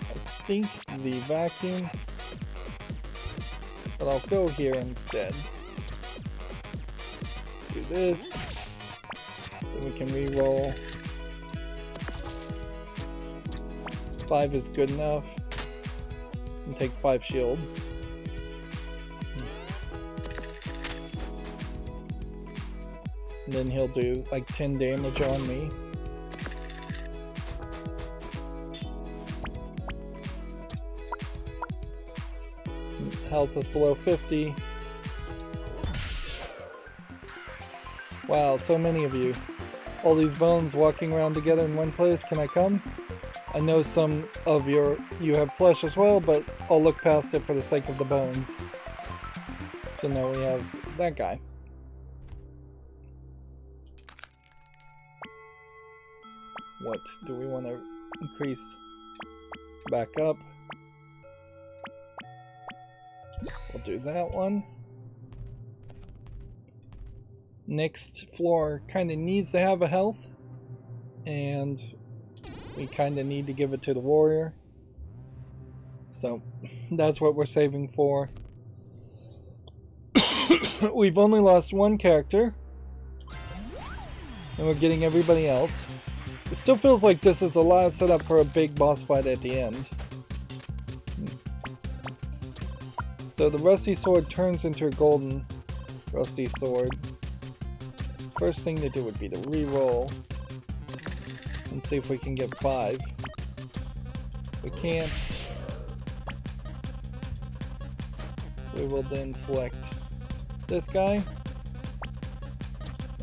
I think, the vacuum, but I'll go here instead. Do this, then we can re-roll. 5 is good enough, and take 5 shield. And then he'll do like 10 damage on me. Health is below 50. Wow, so many of you. All these bones walking around together in one place. Can I come? I know some of you have flesh as well, but I'll look past it for the sake of the bones. So now we have that guy. What do we want to increase back up? We'll do that one. Next floor kind of needs to have a health, and we kind of need to give it to the warrior. So that's what we're saving for. We've only lost one character, and we're getting everybody else. It still feels like this is a lot of setup for a big boss fight at the end. So the rusty sword turns into a golden rusty sword. First thing to do would be to re-roll and see if we can get 5. We can't. We will then select this guy.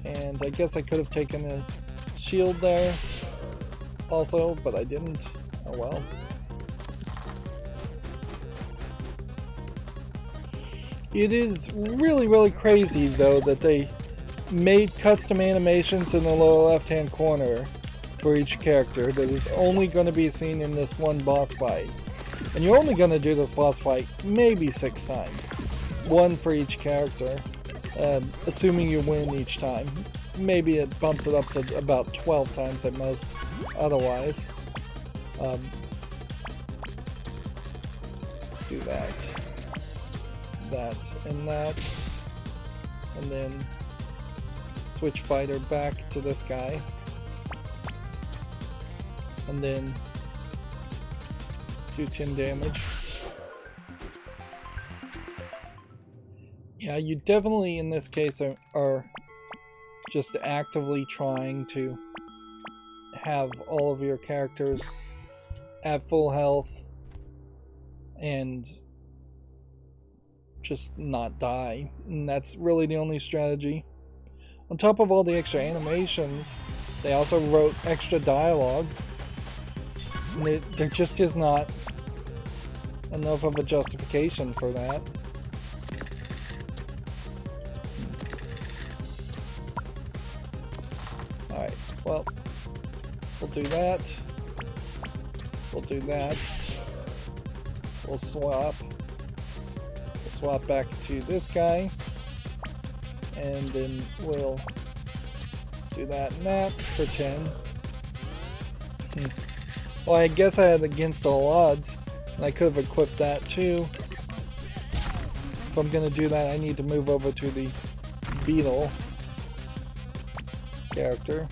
And I guess I could have taken a shield there also, but I didn't. Oh well. It is really crazy though that they made custom animations in the lower left hand corner for each character that is only going to be seen in this one boss fight. And you're only going to do this boss fight maybe 6 times. 1 for each character, assuming you win each time. Maybe it bumps it up to about 12 times at most otherwise. Let's do that. That and that. And then switch fighter back to this guy. And then do 10 damage. Yeah, you definitely in this case are just actively trying to have all of your characters at full health and just not die. And that's really the only strategy. On top of all the extra animations, they also wrote extra dialogue. And there just is not enough of a justification for that. Alright, well, we'll do that. We'll do that. We'll swap. We'll swap back to this guy. And then we'll do that and that for 10. Well, I guess I had against all odds. And I could have equipped that too. If I'm going to do that, I need to move over to the beetle character.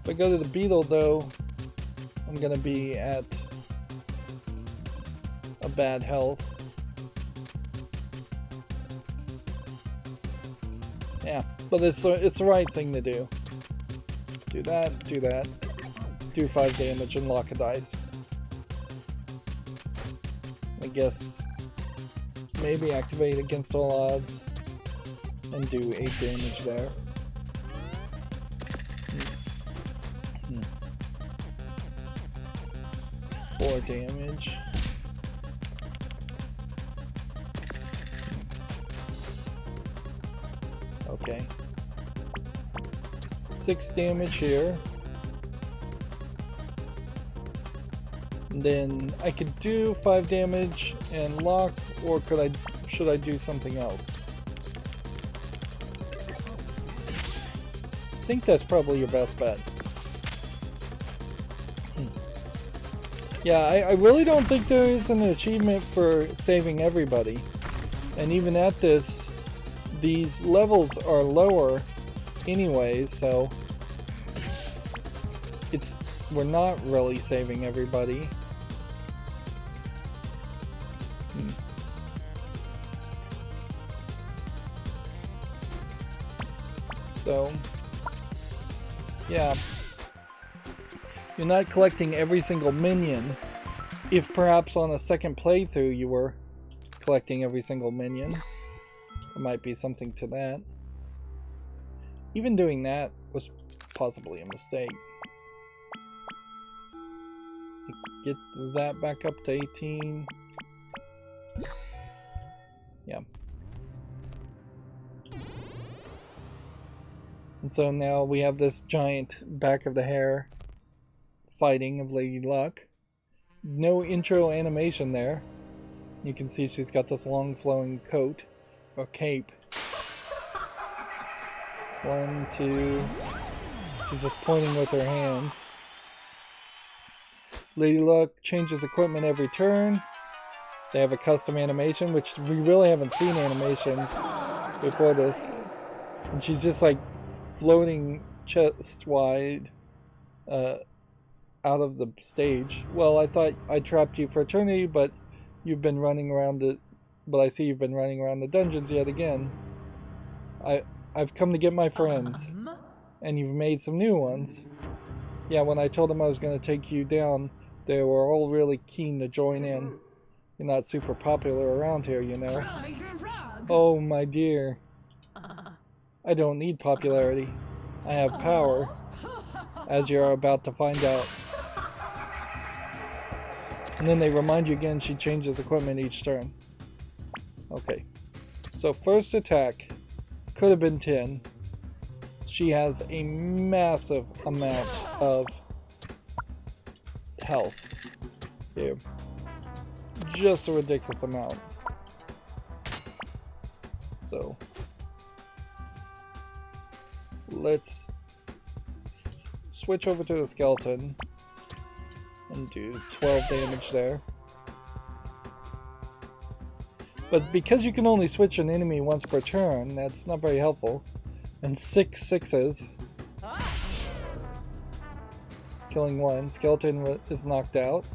If I go to the beetle though, I'm going to be at a bad health. Yeah, but it's the right thing to do. Do that, do 5 damage and lock a dice. I guess maybe activate against all odds and do 8 damage there. 4 damage. Okay. 6 damage here. And then I could do 5 damage and lock, or should I do something else? I think that's probably your best bet. Yeah, I really don't think there is an achievement for saving everybody. And even at this, these levels are lower anyway, so we're not really saving everybody. So, yeah. You're not collecting every single minion. If perhaps on a second playthrough you were collecting every single minion, there might be something to that. Even doing that was possibly a mistake. Get that back up to 18. Yeah. And so now we have this giant back of the hair fighting of Lady Luck. No intro animation there. You can see she's got this long flowing coat or cape. 1, 2. She's just pointing with her hands. Lady Luck changes equipment every turn. They have a custom animation, which we really haven't seen animations before this. And she's just like floating chest wide out of the stage. Well, I thought I trapped you for eternity, but you've been running around it. But I see you've been running around the dungeons yet again. I've come to get my friends, and you've made some new ones. Yeah, when I told them I was going to take you down, they were all really keen to join in. You're not super popular around here, you know. Oh, my dear. I don't need popularity. I have power, as you're about to find out. And then they remind you again she changes equipment each turn. Okay. So first attack could have been 10. She has a massive amount of health here. Just a ridiculous amount. So let's switch over to the skeleton and do 12 damage there. But because you can only switch an enemy once per turn, that's not very helpful. And 6 sixes. Killing 1. Skeleton is knocked out.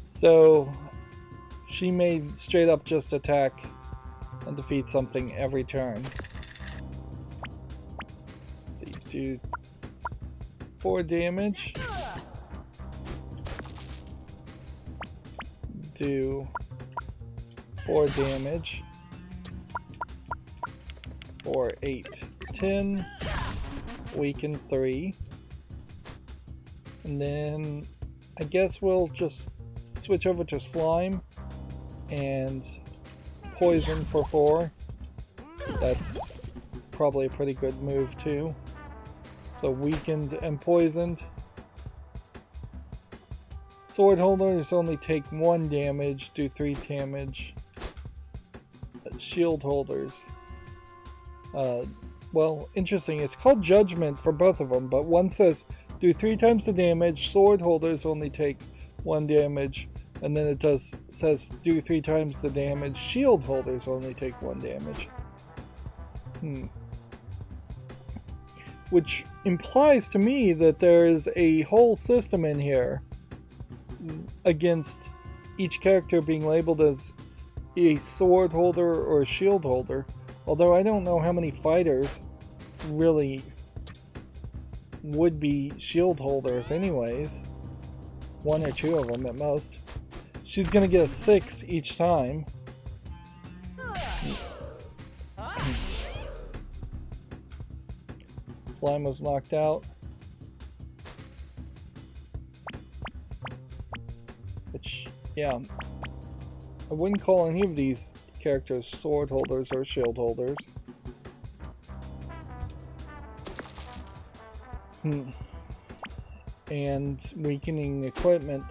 So she may straight up just attack and defeat something every turn. Let's see, do 4 damage. Do 4 damage. 4, 8, 10. Weaken 3. And then I guess we'll just switch over to slime and poison for 4. That's probably a pretty good move too. So weakened and poisoned. Sword holders only take 1 damage, do 3 damage. Shield holders. Well, interesting. It's called Judgment for both of them, but one says do 3 times the damage. Sword holders only take 1 damage, and then it says do 3 times the damage. Shield holders only take 1 damage. Which implies to me that there is a whole system in here against each character being labeled as a sword holder or a shield holder. Although I don't know how many fighters really would be shield holders anyways. 1 or 2 of them at most. She's gonna get a 6 each time. Slime was knocked out. Which, yeah. I wouldn't call any of these characters sword holders or shield holders. And weakening equipment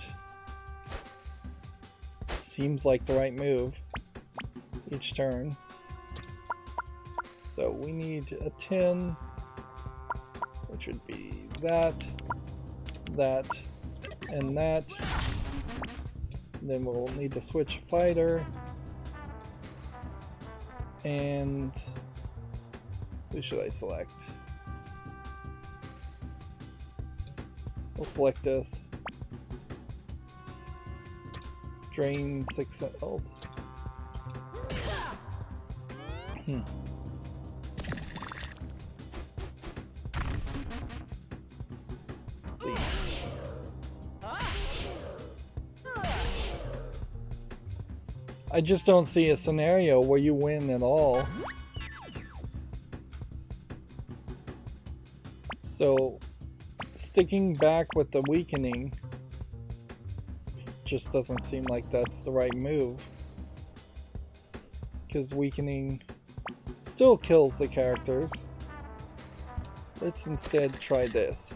seems like the right move each turn. So we need a 10, which would be that, that, and that. Then we'll need to switch fighter. And who should I select? We'll select this. Drain 6 health. Let's see. I just don't see a scenario where you win at all. So sticking back with the weakening just doesn't seem like that's the right move, because weakening still kills the characters. Let's instead try this.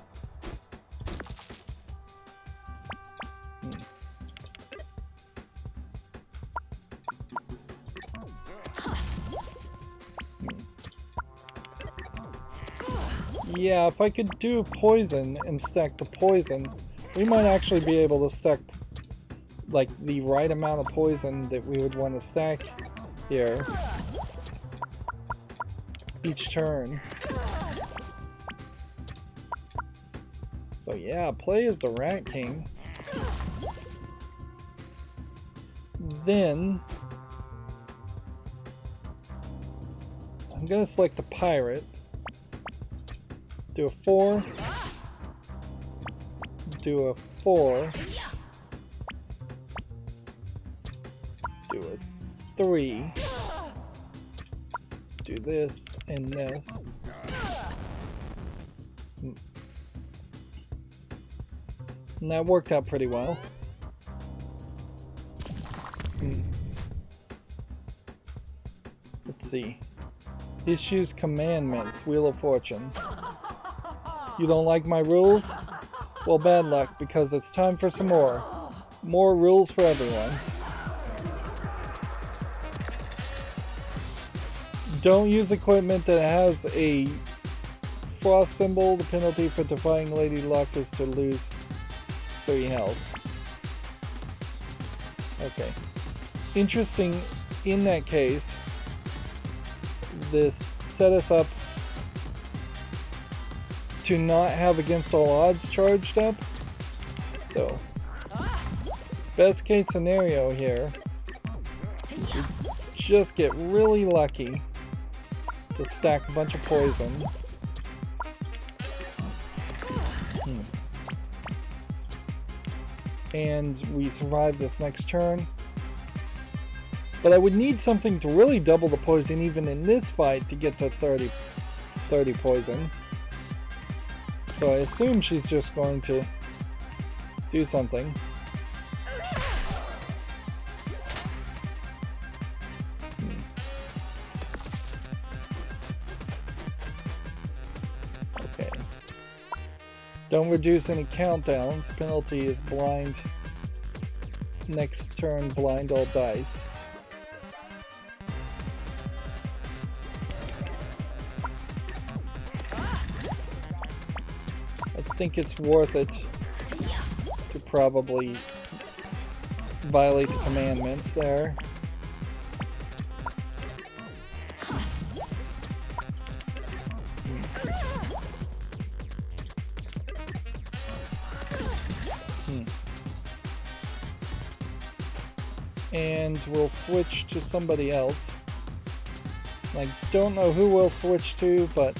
Yeah, if I could do poison and stack the poison, we might actually be able to stack like the right amount of poison that we would want to stack here each turn. So yeah, play as the Rat King. Then I'm gonna select the pirate. Do a 4, do a 4, do a 3, do this and this. And that worked out pretty well. Let's see. Issues commandments, Wheel of Fortune. You don't like my rules? Well, bad luck, because it's time for some more. More rules for everyone. Don't use equipment that has a frost symbol. The penalty for defying Lady Luck is to lose 3 health. Okay. Interesting, in that case, this set us up to not have against all odds charged up. So, best case scenario here, you just get really lucky to stack a bunch of poison. And we survive this next turn. But I would need something to really double the poison even in this fight to get to 30 poison. So I assume she's just going to do something. Okay. Don't reduce any countdowns. Penalty is blind. Next turn, blind all dice. I think it's worth it to probably violate the commandments there. And we'll switch to somebody else. I don't know who we'll switch to, but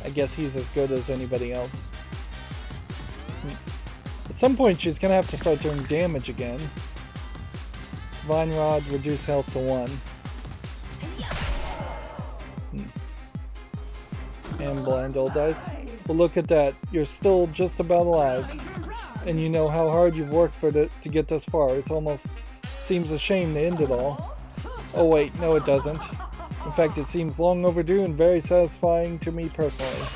I guess he's as good as anybody else. At some point she's gonna have to start doing damage again. Vine Rod, reduce health to 1. And blind old dice. Well, look at that. You're still just about alive. And you know how hard you've worked to get this far. It's almost seems a shame to end it all. Oh wait, no it doesn't. In fact, it seems long overdue and very satisfying to me personally.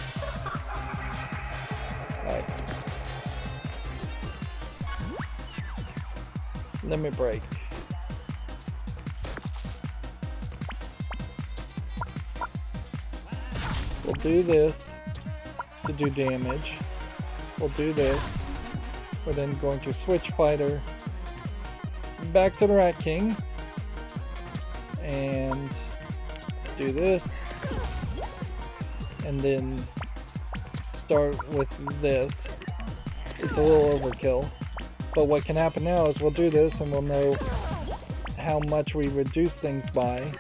Limit break. We'll do this to do damage. We'll do this. We're then going to switch fighter back to the Rat King. And do this. And then start with this. It's a little overkill. But what can happen now is we'll do this and we'll know how much we reduce things by.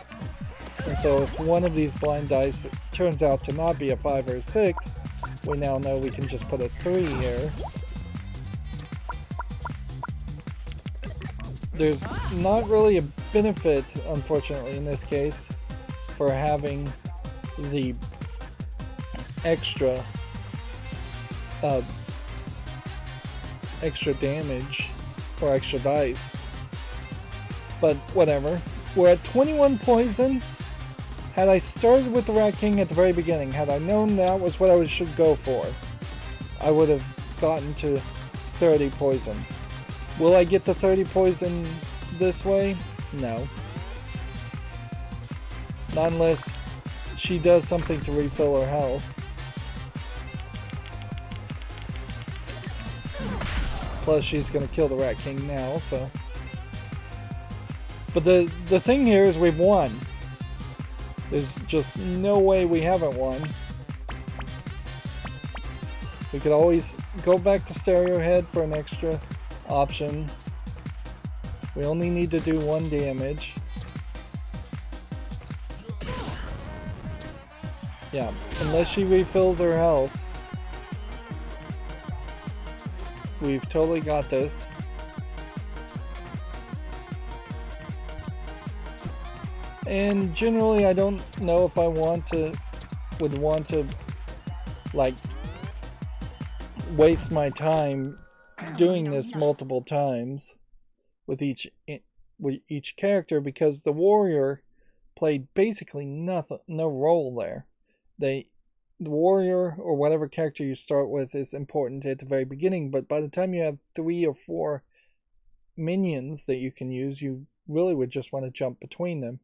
And so if one of these blind dice turns out to not be a 5 or a 6, we now know we can just put a 3 here. There's not really a benefit, unfortunately, in this case, for having the extra damage or extra dice. But whatever. We're at 21 poison. Had I started with the Rat King at the very beginning, had I known that was what I should go for, I would have gotten to 30 poison. Will I get to 30 poison this way? No. Not unless she does something to refill her health. Plus she's going to kill the Rat King now, so... But the thing here is we've won. There's just no way we haven't won. We could always go back to Stereo Head for an extra option. We only need to do 1 damage. Yeah, unless she refills her health. We've totally got this. And generally I don't know if I would want to like waste my time doing this multiple times with each character, because the warrior played basically no role there. The warrior or whatever character you start with is important at the very beginning, but by the time you have 3 or 4 minions that you can use, you really would just want to jump between them.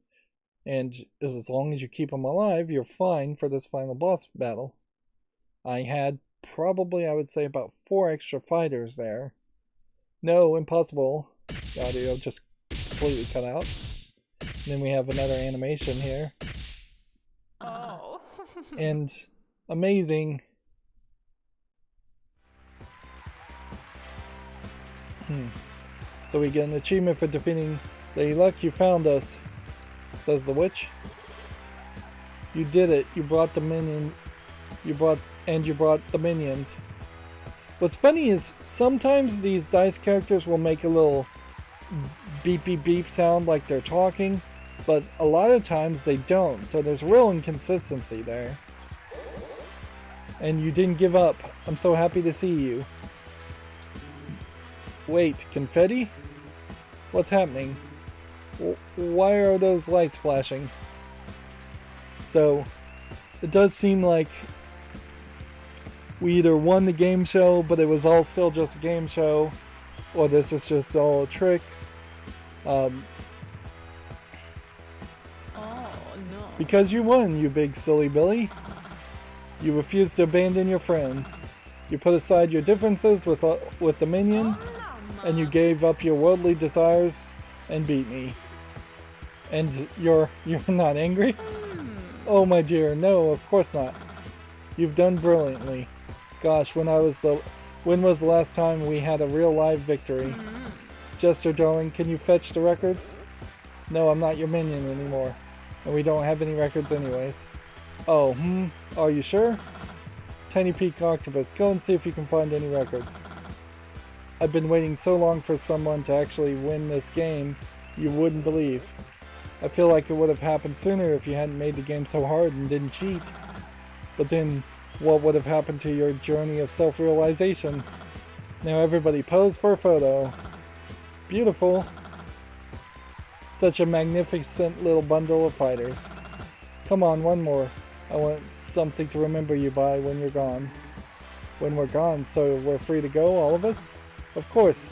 And as long as you keep them alive, you're fine for this final boss battle. I had probably, I would say, about 4 extra fighters there. No, impossible. The audio just completely cut out. And then we have another animation here. Oh. And amazing. So we get an achievement for defeating Lady Luck. You found us, says the witch. You did it. You brought the minion. You brought the minions. What's funny is sometimes these dice characters will make a little beep beep beep sound like they're talking, but a lot of times they don't. So there's real inconsistency there. And you didn't give up. I'm so happy to see you. Wait, confetti? What's happening? Why are those lights flashing? So, it does seem like we either won the game show, but it was all still just a game show, or this is just all a trick. Oh, no. Because you won, you big silly Billy. You refused to abandon your friends. You put aside your differences with the minions, and you gave up your worldly desires and beat me. And you're not angry? Oh my dear, no, of course not. You've done brilliantly. Gosh, when was the last time we had a real live victory? Jester darling, can you fetch the records? No, I'm not your minion anymore. And we don't have any records anyways. Oh, are you sure? Tiny Peak Octopus, go and see if you can find any records. I've been waiting so long for someone to actually win this game, you wouldn't believe. I feel like it would have happened sooner if you hadn't made the game so hard and didn't cheat. But then, what would have happened to your journey of self-realization? Now everybody pose for a photo. Beautiful. Such a magnificent little bundle of fighters. Come on, one more. I want something to remember you by when you're gone. When we're gone, so we're free to go, all of us? Of course.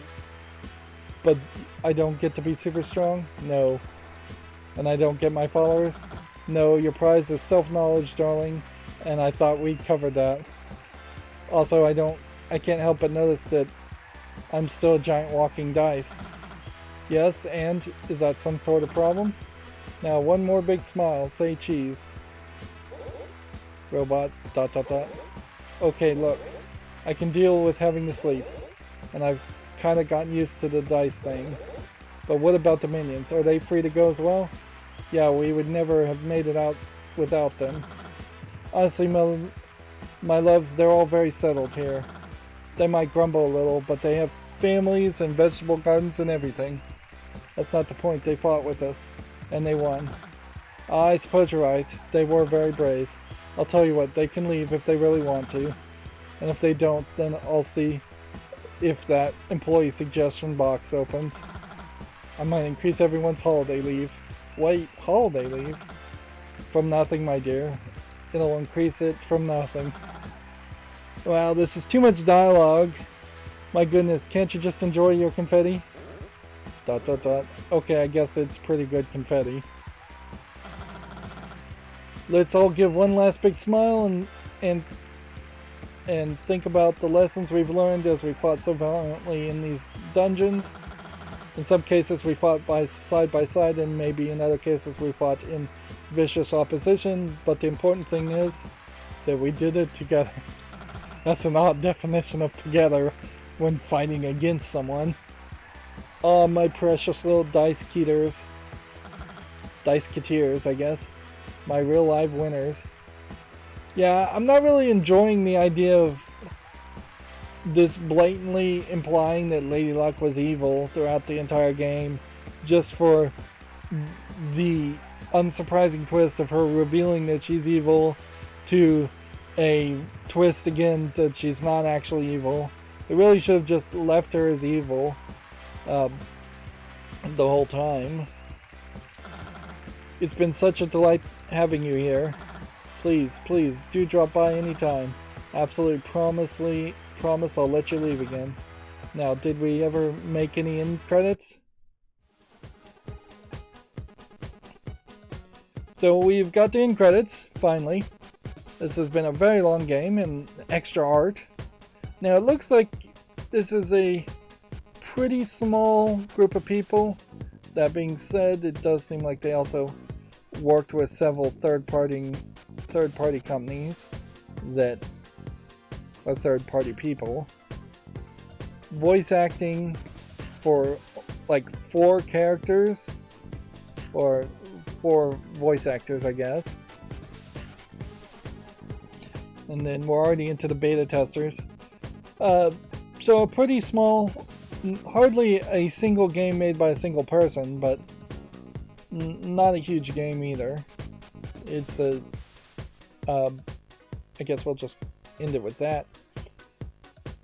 But I don't get to be super strong? No. And I don't get my followers? No, your prize is self-knowledge, darling, and I thought we covered that. Also, I can't help but notice that I'm still a giant walking dice. Yes, and is that some sort of problem? Now, one more big smile, say cheese. Robot, ... Okay, look, I can deal with having to sleep, and I've kind of gotten used to the dice thing. But what about the minions? Are they free to go as well? Yeah, we would never have made it out without them. Honestly, my loves, they're all very settled here. They might grumble a little, but they have families and vegetable gardens and everything. That's not the point. They fought with us, and they won. I suppose you're right. They were very brave. I'll tell you what, they can leave if they really want to. And if they don't, then I'll see if that employee suggestion box opens. I might increase everyone's holiday leave. Wait, holiday leave? From nothing, my dear. It'll increase it from nothing. Wow, this is too much dialogue. My goodness, can't you just enjoy your confetti? ... Okay, I guess it's pretty good confetti. Let's all give one last big smile and think about the lessons we've learned as we fought so valiantly in these dungeons. In some cases we fought side by side, and maybe in other cases we fought in vicious opposition, but the important thing is that we did it together. That's an odd definition of together when fighting against someone. Oh, my precious little dice keeters. Dice keteers, I guess. My real live winners. Yeah, I'm not really enjoying the idea of this blatantly implying that Lady Luck was evil throughout the entire game, just for the unsurprising twist of her revealing that she's evil, to a twist again that she's not actually evil. They really should have just left her as evil the whole time. It's been such a delight having you here. Please, please, do drop by anytime. Absolutely promise I'll let you leave again. Now, did we ever make any end credits? So we've got the end credits, finally. This has been a very long game and extra art. Now it looks like this is a pretty small group of people. That being said, it does seem like they also worked with several third-party companies that are third-party people. Voice acting for like 4 characters, or 4 voice actors, I guess. And then we're already into the beta testers. So a pretty small, hardly a single game made by a single person, but not a huge game either. It's a, I guess we'll just end it with that.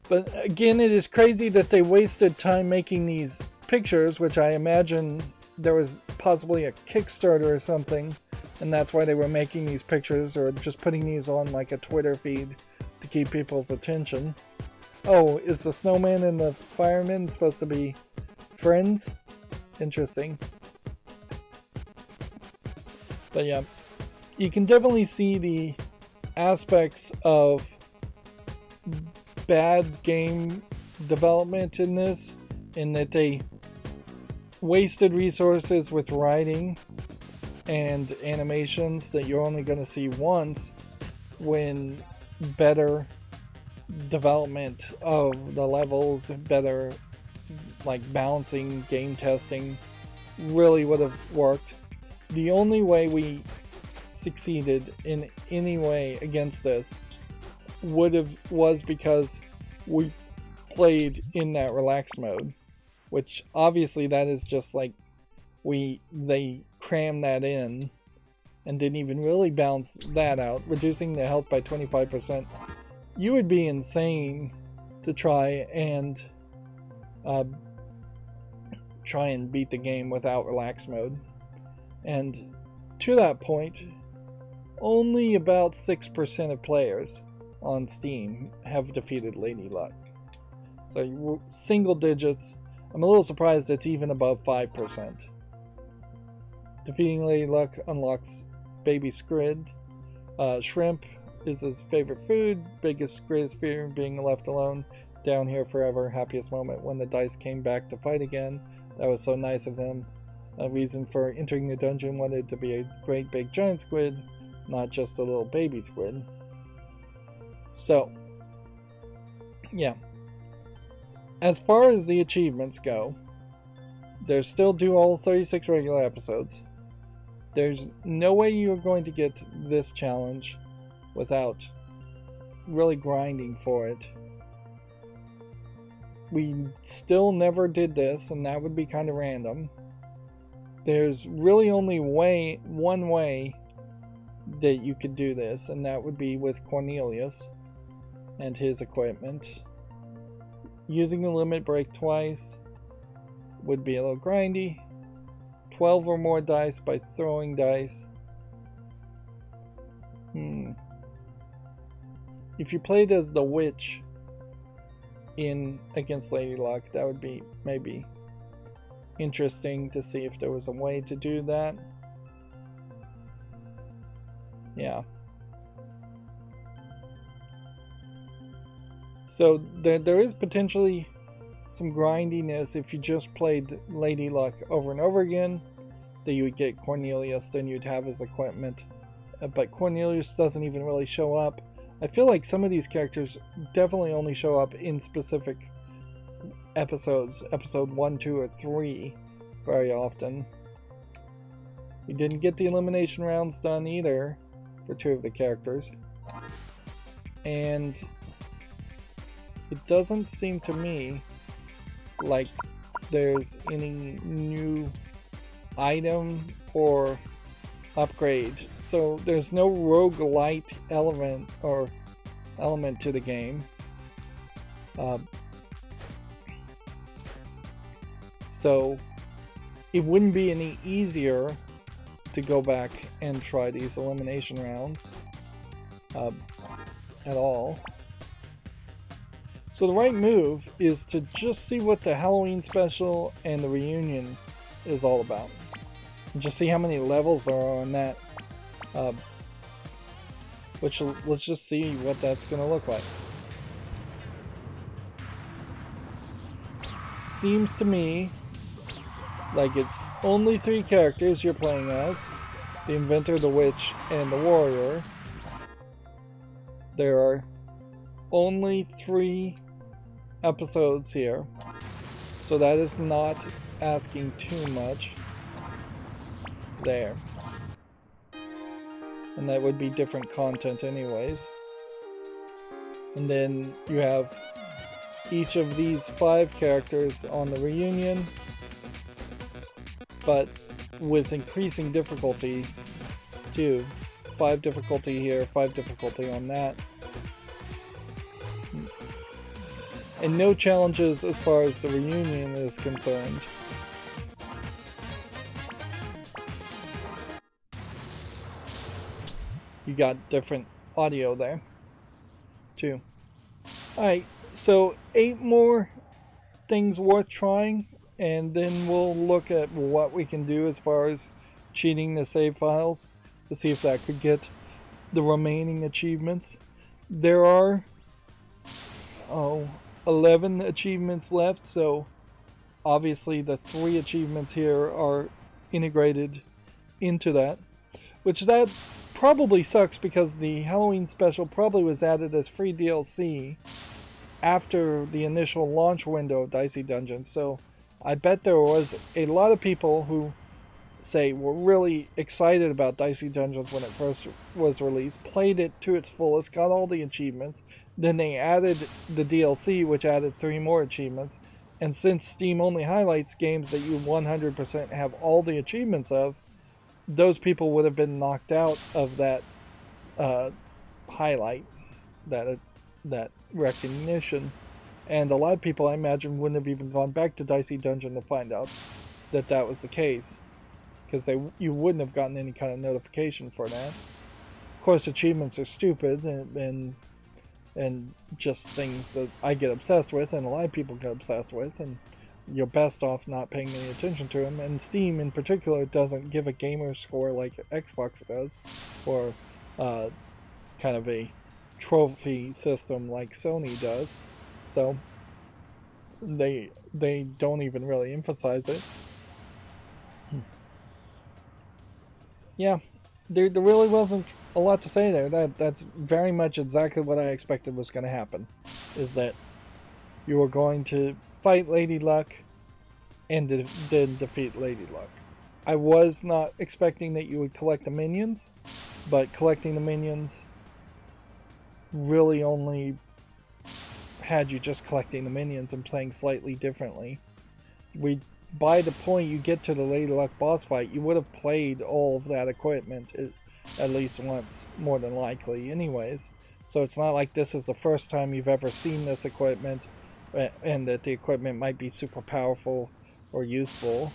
But again, it is crazy that they wasted time making these pictures, which I imagine there was possibly a Kickstarter or something, and that's why they were making these pictures, or just putting these on like a Twitter feed to keep people's attention. Oh, is the snowman and the fireman supposed to be friends? Interesting. But yeah, you can definitely see the aspects of bad game development in this, in that they wasted resources with writing and animations that you're only going to see once, when better development of the levels, better like balancing, game testing really would have worked. The only way we succeeded in any way against this was because we played in that relaxed mode, which obviously that is just like they crammed that in and didn't even really balance that out, reducing the health by 25%. You would be insane to try and beat the game without relaxed mode. And to that point, only about 6% of players on Steam have defeated Lady Luck. So single digits. I'm a little surprised it's even above 5%. Defeating Lady Luck unlocks baby squid. Shrimp is his favorite food. Biggest, greatest fear, being left alone. Down here forever. Happiest moment when the dice came back to fight again. That was so nice of them. A reason for entering the dungeon, wanted to be a great big giant squid, not just a little baby squid. So, yeah. As far as the achievements go, there's still do all 36 regular episodes. There's no way you're going to get this challenge without really grinding for it. We still never did this, and that would be kind of random. There's really only one way that you could do this, and that would be with Cornelius and his equipment. Using the limit break twice would be a little grindy. 12 or more dice by throwing dice. If you played as the witch in against Lady Luck, that would be maybe interesting to see if there was a way to do that. Yeah. So there is potentially some grindiness if you just played Lady Luck over and over again, that you would get Cornelius, then you'd have his equipment. But Cornelius doesn't even really show up. I feel like some of these characters definitely only show up in specific episodes, episode 1, 2, or 3, very often. We didn't get the elimination rounds done either for 2 of the characters. And it doesn't seem to me like there's any new item or upgrade. So there's no roguelite element to the game. So it wouldn't be any easier to go back and try these elimination rounds at all. So the right move is to just see what the Halloween special and the reunion is all about. And just see how many levels there are on that. Let's just see what that's going to look like. Seems to me like it's only 3 characters you're playing as. The Inventor, the Witch, and the Warrior. There are only 3 episodes here, so that is not asking too much there, and that would be different content anyways. And then you have each of these 5 characters on the reunion, but with increasing difficulty too. 5 difficulty here, 5 difficulty on that. And no challenges as far as the reunion is concerned. You got different audio there, too. Alright, so 8 more things worth trying, and then we'll look at what we can do as far as cheating the save files to see if that could get the remaining achievements. There are 11 achievements left, so obviously the 3 achievements here are integrated into that, which that probably sucks because the Halloween special probably was added as free DLC after the initial launch window of Dicey Dungeons. So I bet there was a lot of people who were really excited about Dicey Dungeons when it first was released, played it to its fullest, got all the achievements, then they added the DLC, which added 3 more achievements, and since Steam only highlights games that you 100% have all the achievements of, those people would have been knocked out of that highlight, that recognition, and a lot of people, I imagine, wouldn't have even gone back to Dicey Dungeon to find out that that was the case, because you wouldn't have gotten any kind of notification for that. Of course, achievements are stupid and just things that I get obsessed with, and a lot of people get obsessed with, and you're best off not paying any attention to them. And Steam in particular doesn't give a gamer score like Xbox does, or kind of a trophy system like Sony does. So they don't even really emphasize it. Yeah, there really wasn't a lot to say there. That's very much exactly what I expected was going to happen, is that you were going to fight Lady Luck and then defeat Lady Luck. I was not expecting that you would collect the minions, but collecting the minions really only had you just collecting the minions and playing slightly differently. By the point you get to the Lady Luck boss fight, you would have played all of that equipment at least once, more than likely anyways. So it's not like this is the first time you've ever seen this equipment, and that the equipment might be super powerful or useful.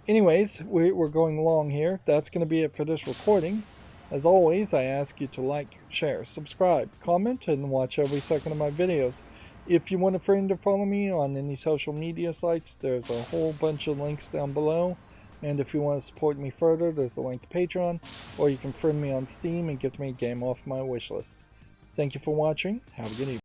Anyways, we're going along here. That's going to be it for this recording. As always, I ask you to like, share, subscribe, comment, and watch every second of my videos. If you want a friend to follow me on any social media sites, there's a whole bunch of links down below. And if you want to support me further, there's a link to Patreon, or you can friend me on Steam and get me a game off my wishlist. Thank you for watching. Have a good evening.